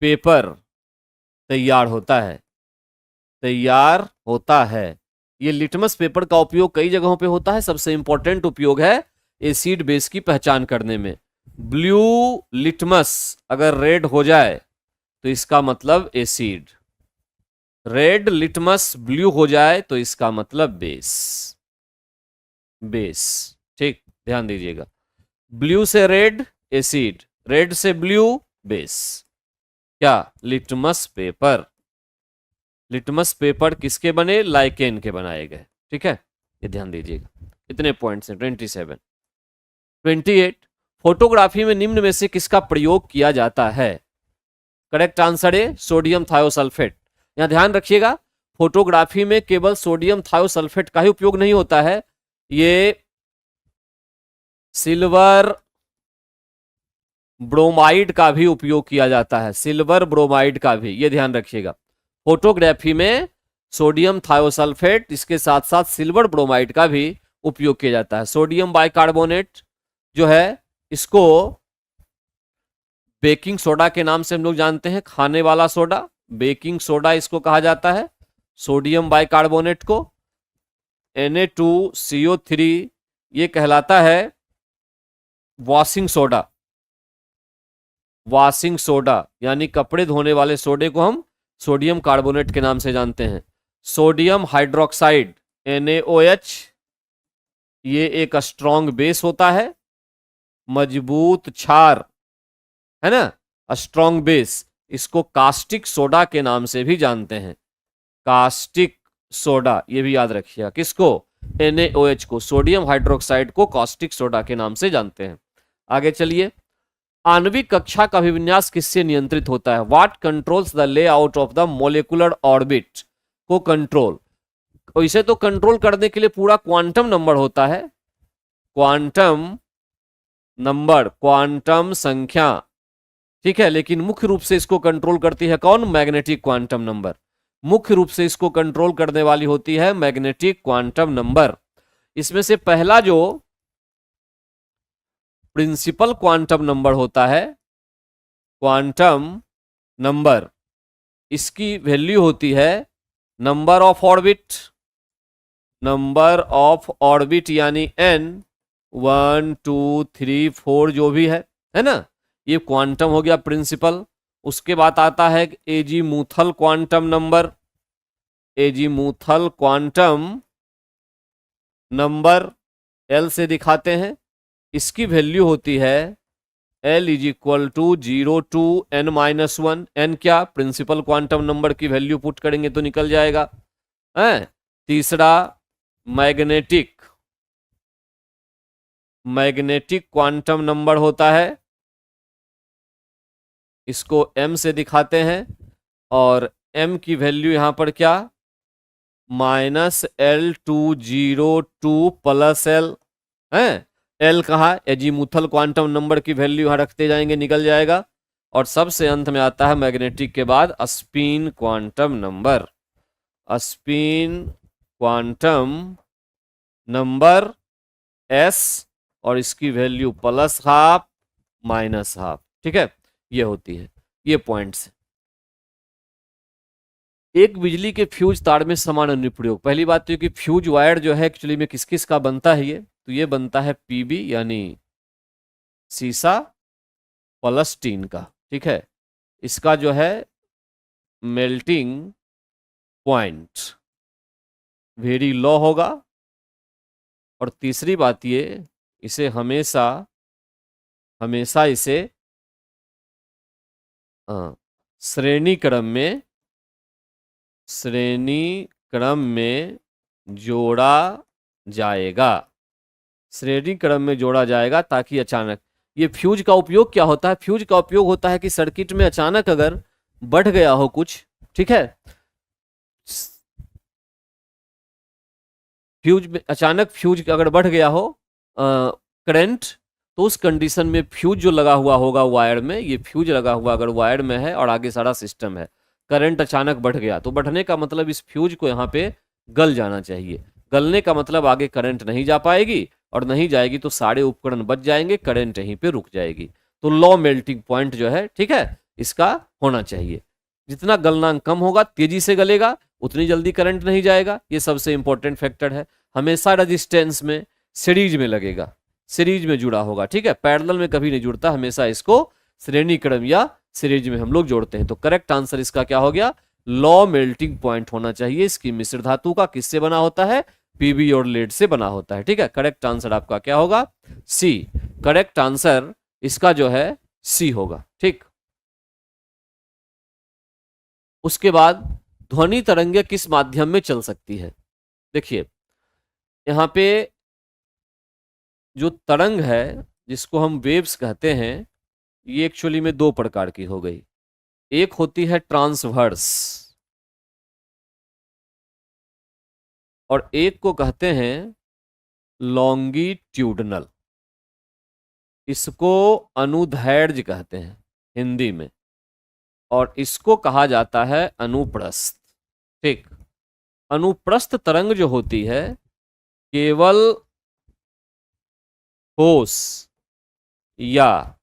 पेपर तैयार होता है। ये लिटमस पेपर का उपयोग कई जगहों पे होता है। सबसे इंपॉर्टेंट उपयोग है एसिड बेस की पहचान करने में। ब्लू लिटमस अगर रेड हो जाए तो इसका मतलब एसिड, रेड लिटमस ब्लू हो जाए तो इसका मतलब बेस। ठीक, ध्यान दीजिएगा। ब्लू से रेड एसिड, रेड से ब्लू बेस। क्या? Litmus paper. लिटमस पेपर किसके बने? लाइकेन के बनाए गए। ठीक है, ये ध्यान दीजिएगा। कितने पॉइंट्स हैं? 27। 28, फोटोग्राफी में निम्न में से किसका प्रयोग किया जाता है? करेक्ट आंसर है सोडियम थायोसल्फेट। यहां ध्यान रखिएगा, फोटोग्राफी में केवल सोडियम थायोसल्फेट का ही उपयोग नहीं होता है, ये सिल्वर ब्रोमाइड का भी उपयोग किया जाता है, सिल्वर ब्रोमाइड का भी, ये ध्यान रखिएगा। फोटोग्राफी में सोडियम थायोसल्फेट, इसके साथ साथ सिल्वर ब्रोमाइड का भी उपयोग किया जाता है। सोडियम बाइकार्बोनेट जो है इसको बेकिंग सोडा के नाम से हम लोग जानते हैं, खाने वाला सोडा, बेकिंग सोडा इसको कहा जाता है। सोडियम बाइकार्बोनेट को Na2CO3 ये कहलाता है वॉशिंग सोडा। वॉशिंग सोडा यानी कपड़े धोने वाले सोडे को हम सोडियम कार्बोनेट के नाम से जानते हैं। सोडियम हाइड्रोक्साइड NaOH ये एक स्ट्रॉन्ग बेस होता है, मजबूत क्षार, है ना, स्ट्रॉन्ग बेस। इसको कास्टिक सोडा के नाम से भी जानते हैं, कास्टिक सोडा, ये भी याद रखिएगा। किसको? NaOH को, सोडियम हाइड्रोक्साइड को कास्टिक सोडा के नाम से जानते हैं। आगे चलिए, आणविक कक्षा का अभिविन्यास किससे नियंत्रित होता है? What controls the layout of the molecular orbit को कंट्रोल। इसे तो कंट्रोल करने के लिए पूरा क्वांटम नंबर होता है, क्वांटम नंबर, क्वांटम संख्या, ठीक है। लेकिन मुख्य रूप से इसको कंट्रोल करती है कौन? Magnetic quantum number. मुख्य रूप से इसको कंट्रोल करने वाली होती है मैग्नेटिक क्वांटम नंबर। इसमें से पहला जो प्रिंसिपल क्वांटम नंबर होता है, क्वांटम नंबर, इसकी वैल्यू होती है number of orbit, number of orbit यानी n 1 2 3 4 जो भी है ना, ये क्वांटम हो गया प्रिंसिपल। उसके बाद आता है azimuthal quantum number. Azimuthal quantum number L से दिखाते हैं। इसकी वैल्यू होती है L is equal to 0 to n-1। n क्या, प्रिंसिपल क्वांटम नंबर की वैल्यू पुट करेंगे तो निकल जाएगा है। तीसरा मैग्नेटिक क्वांटम नंबर होता है, इसको m से दिखाते हैं, और m की वैल्यू यहां पर क्या, -L202 प्लस L है। L कहा, एजीमुथल क्वांटम नंबर की वैल्यू यहां रखते जाएंगे, निकल जाएगा। और सबसे अंत में आता है मैग्नेटिक के बाद spin quantum number. Spin quantum number S, और इसकी वैल्यू +12 -12। ठीक है, ये होती है, ये पॉइंट्स। एक बिजली के फ्यूज तार में समान अनुप्रयोग। पहली बात तो ये कि फ्यूज वायर जो है एक्चुअली में किस किस का बनता है, ये तो ये बनता है पीबी यानी सीसा प्लस टीन का। ठीक है, इसका जो है मेल्टिंग पॉइंट वेरी लो होगा। और तीसरी बात ये, इसे हमेशा इसे श्रेणी क्रम में जोड़ा जाएगा। श्रेणी क्रम में जोड़ा जाएगा ताकि अचानक, ये फ्यूज का उपयोग क्या होता है, फ्यूज का उपयोग होता है कि सर्किट में अचानक अगर बढ़ गया हो कुछ, ठीक है, अचानक फ्यूज अगर बढ़ गया हो करंट, तो उस कंडीशन में फ्यूज जो लगा हुआ होगा वायर में, ये फ्यूज लगा हुआ अगर वायर में है और आगे सारा सिस्टम है, करंट अचानक बढ़ गया, तो बढ़ने का मतलब इस फ्यूज को यहाँ पे गल जाना चाहिए। गलने का मतलब आगे करंट नहीं जा पाएगी, और नहीं जाएगी तो सारे उपकरण बच जाएंगे, करंट यहीं पे रुक जाएगी। तो लो मेल्टिंग पॉइंट जो है, ठीक है, इसका होना चाहिए। जितना गलनांक कम होगा, तेजी से गलेगा, उतनी जल्दी करंट नहीं जाएगा। ये सबसे इंपॉर्टेंट फैक्टर है। हमेशा रेजिस्टेंस में सीरीज में लगेगा, सीरीज में जुड़ा होगा। ठीक है, पैरेलल में कभी नहीं जुड़ता, हमेशा इसको श्रेणी क्रम या सीरीज में हम लोग जोड़ते हैं। तो करेक्ट आंसर इसका क्या हो गया, लो मेल्टिंग पॉइंट होना चाहिए। इसकी मिश्र धातु का किससे बना होता है, पीबी और लेड से बना होता है। ठीक है, करेक्ट आंसर आपका क्या होगा, सी। करेक्ट आंसर इसका जो है सी होगा। ठीक, उसके बाद ध्वनि तरंगे किस माध्यम में चल सकती है। देखिए यहां पे जो तरंग है जिसको हम वेव्स कहते हैं, ये एक्चुअली में दो प्रकार की हो गई। एक होती है ट्रांसवर्स, और एक को कहते हैं लॉन्गिट्यूडनल। इसको अनुदैर्ध्य कहते हैं हिंदी में, और इसको कहा जाता है अनुप्रस्थ। ठीक, अनुप्रस्थ तरंग जो होती है केवल ठोस या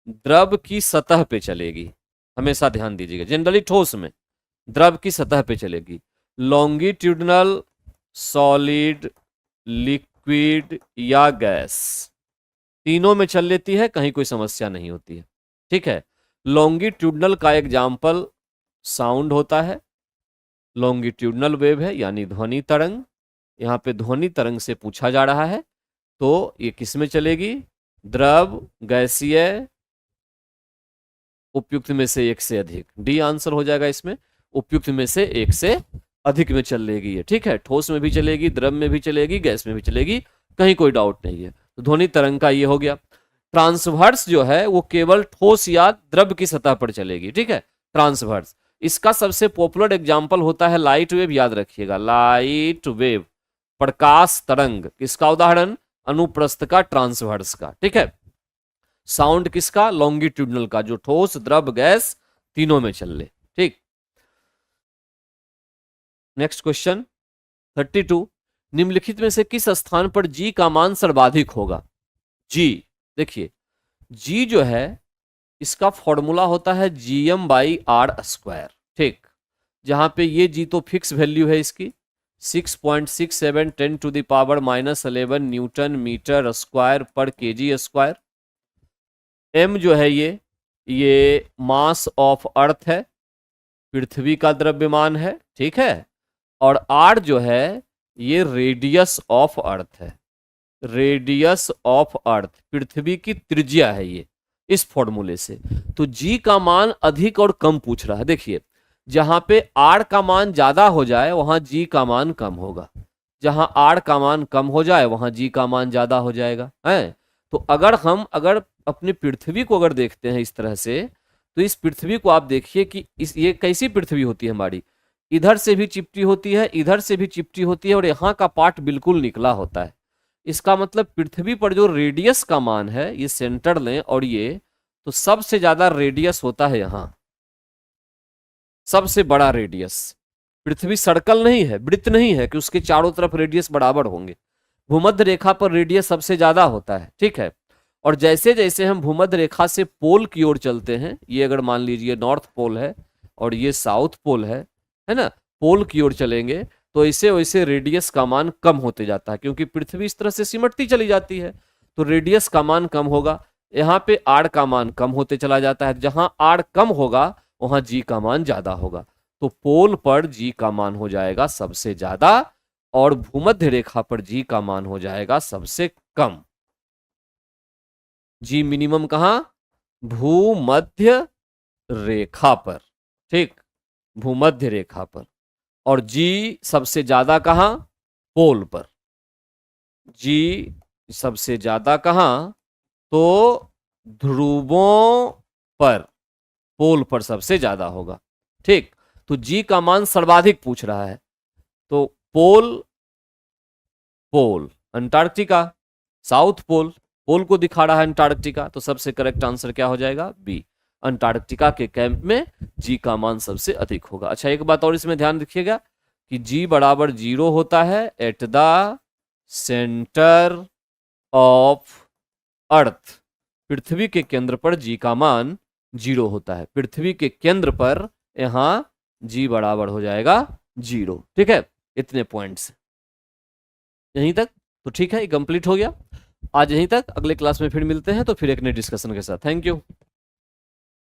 द्रव की सतह पे चलेगी। हमेशा ध्यान दीजिएगा, जनरली ठोस में द्रव की सतह पे चलेगी। लॉन्गिट्यूडनल सॉलिड, लिक्विड या गैस, तीनों में चल लेती है, कहीं कोई समस्या नहीं होती है। ठीक है, लॉन्गिट्यूडनल का एग्जाम्पल साउंड होता है, लॉन्गिट्यूडनल वेव है यानी ध्वनि तरंग। यहाँ पे ध्वनि तरंग से पूछा जा रहा है, तो ये किस में चलेगी, द्रव, गैसीय, उपयुक्त में से एक से अधिक। डी आंसर हो जाएगा इसमें, उपयुक्त में से एक से अधिक में चलेगी ये। ठीक है, ठोस में भी चलेगी, द्रव में भी चलेगी, गैस में भी चलेगी, कहीं कोई डाउट नहीं है। तो ध्वनि तरंग का ये हो गया। ट्रांसवर्स जो है वो केवल ठोस या द्रव की सतह पर चलेगी। ठीक है, ट्रांसवर्स। इसका सबसे पॉपुलर एग्जाम्पल होता है लाइट वेव, याद रखिएगा, लाइट वेव, प्रकाश तरंग। किसका उदाहरण, अनुप्रस्थ का, ट्रांसवर्स का। ठीक है, साउंड किसका, लॉन्गिट्यूडनल का, जो ठोस, द्रव, गैस तीनों में चल ले। ठीक, नेक्स्ट क्वेश्चन 32, निम्नलिखित में से किस स्थान पर जी का मान सर्वाधिक होगा। जी, देखिए जी जो है इसका फॉर्मूला होता है GM/R²। ठीक, जहां पे ये जी तो फिक्स वैल्यू है इसकी 6.67 10⁻⁻11 न्यूटन मीटर स्क्वायर पर kg²। m जो है ये मास ऑफ अर्थ है, पृथ्वी का द्रव्यमान है। ठीक है, और r जो है ये रेडियस ऑफ अर्थ है, रेडियस ऑफ अर्थ, पृथ्वी की त्रिज्या है ये, इस फॉर्मूले से। तो जी का मान अधिक और कम पूछ रहा है। देखिए, जहां पे आर का मान ज्यादा हो जाए वहां जी का मान कम होगा, जहां आर का मान कम हो जाए वहां जी का मान ज्यादा हो जाएगा, है। तो अगर अपनी पृथ्वी को अगर देखते हैं इस तरह से, तो इस पृथ्वी को आप देखिए कि ये कैसी पृथ्वी होती है हमारी, इधर से भी चिपटी होती है, इधर से भी चिपटी होती है, और यहाँ का पार्ट बिल्कुल निकला होता है। इसका मतलब पृथ्वी पर जो रेडियस का मान है, ये सेंटर लें और ये, तो सबसे ज्यादा रेडियस होता है यहां, सबसे बड़ा रेडियस। पृथ्वी सर्कल नहीं है, वृत्त नहीं है कि उसके चारों तरफ रेडियस बराबर होंगे। भूमध्य रेखा पर रेडियस सबसे ज्यादा होता है, ठीक है। और जैसे जैसे हम भूमध्य रेखा से पोल की ओर चलते हैं, ये अगर मान लीजिए नॉर्थ पोल है और ये साउथ पोल है ना, पोल की ओर चलेंगे तो ऐसे वैसे रेडियस का मान कम होते जाता है, क्योंकि पृथ्वी इस तरह से सिमटती चली जाती है, तो रेडियस का मान कम होगा। यहाँ पे आर का मान कम होते चला जाता है, जहां आर कम होगा वहां जी का मान ज्यादा होगा। तो पोल पर जी का मान हो जाएगा सबसे ज्यादा और भूमध्य रेखा पर जी का मान हो जाएगा सबसे कम। जी मिनिमम कहां? भूमध्य रेखा पर, ठीक, भूमध्य रेखा पर। और जी सबसे ज्यादा कहां? पोल पर। जी सबसे ज्यादा कहां? तो ध्रुवों पर, पोल पर सबसे ज्यादा होगा, ठीक। तो जी का मान सर्वाधिक पूछ रहा है, तो पोल, पोल अंटार्कटिका, साउथ पोल, पोल को दिखा रहा है अंटार्कटिका, तो सबसे करेक्ट आंसर क्या हो जाएगा? बी, अंटार्कटिका के कैंप में जी का मान सबसे अधिक होगा। अच्छा, एक बात और इसमें ध्यान रखिएगा कि जी बराबर 0 होता है at the centre of earth. पृथ्वी के केंद्र पर जी का मान 0 होता है, पृथ्वी के केंद्र पर यहां जी बराबर हो जाएगा 0, ठीक है। इतने पॉइंट्स यहीं तक तो ठीक है, ये कंप्लीट हो गया। आज यहीं तक, अगले क्लास में फिर मिलते हैं तो फिर एक नए डिस्कशन के साथ। Thank you.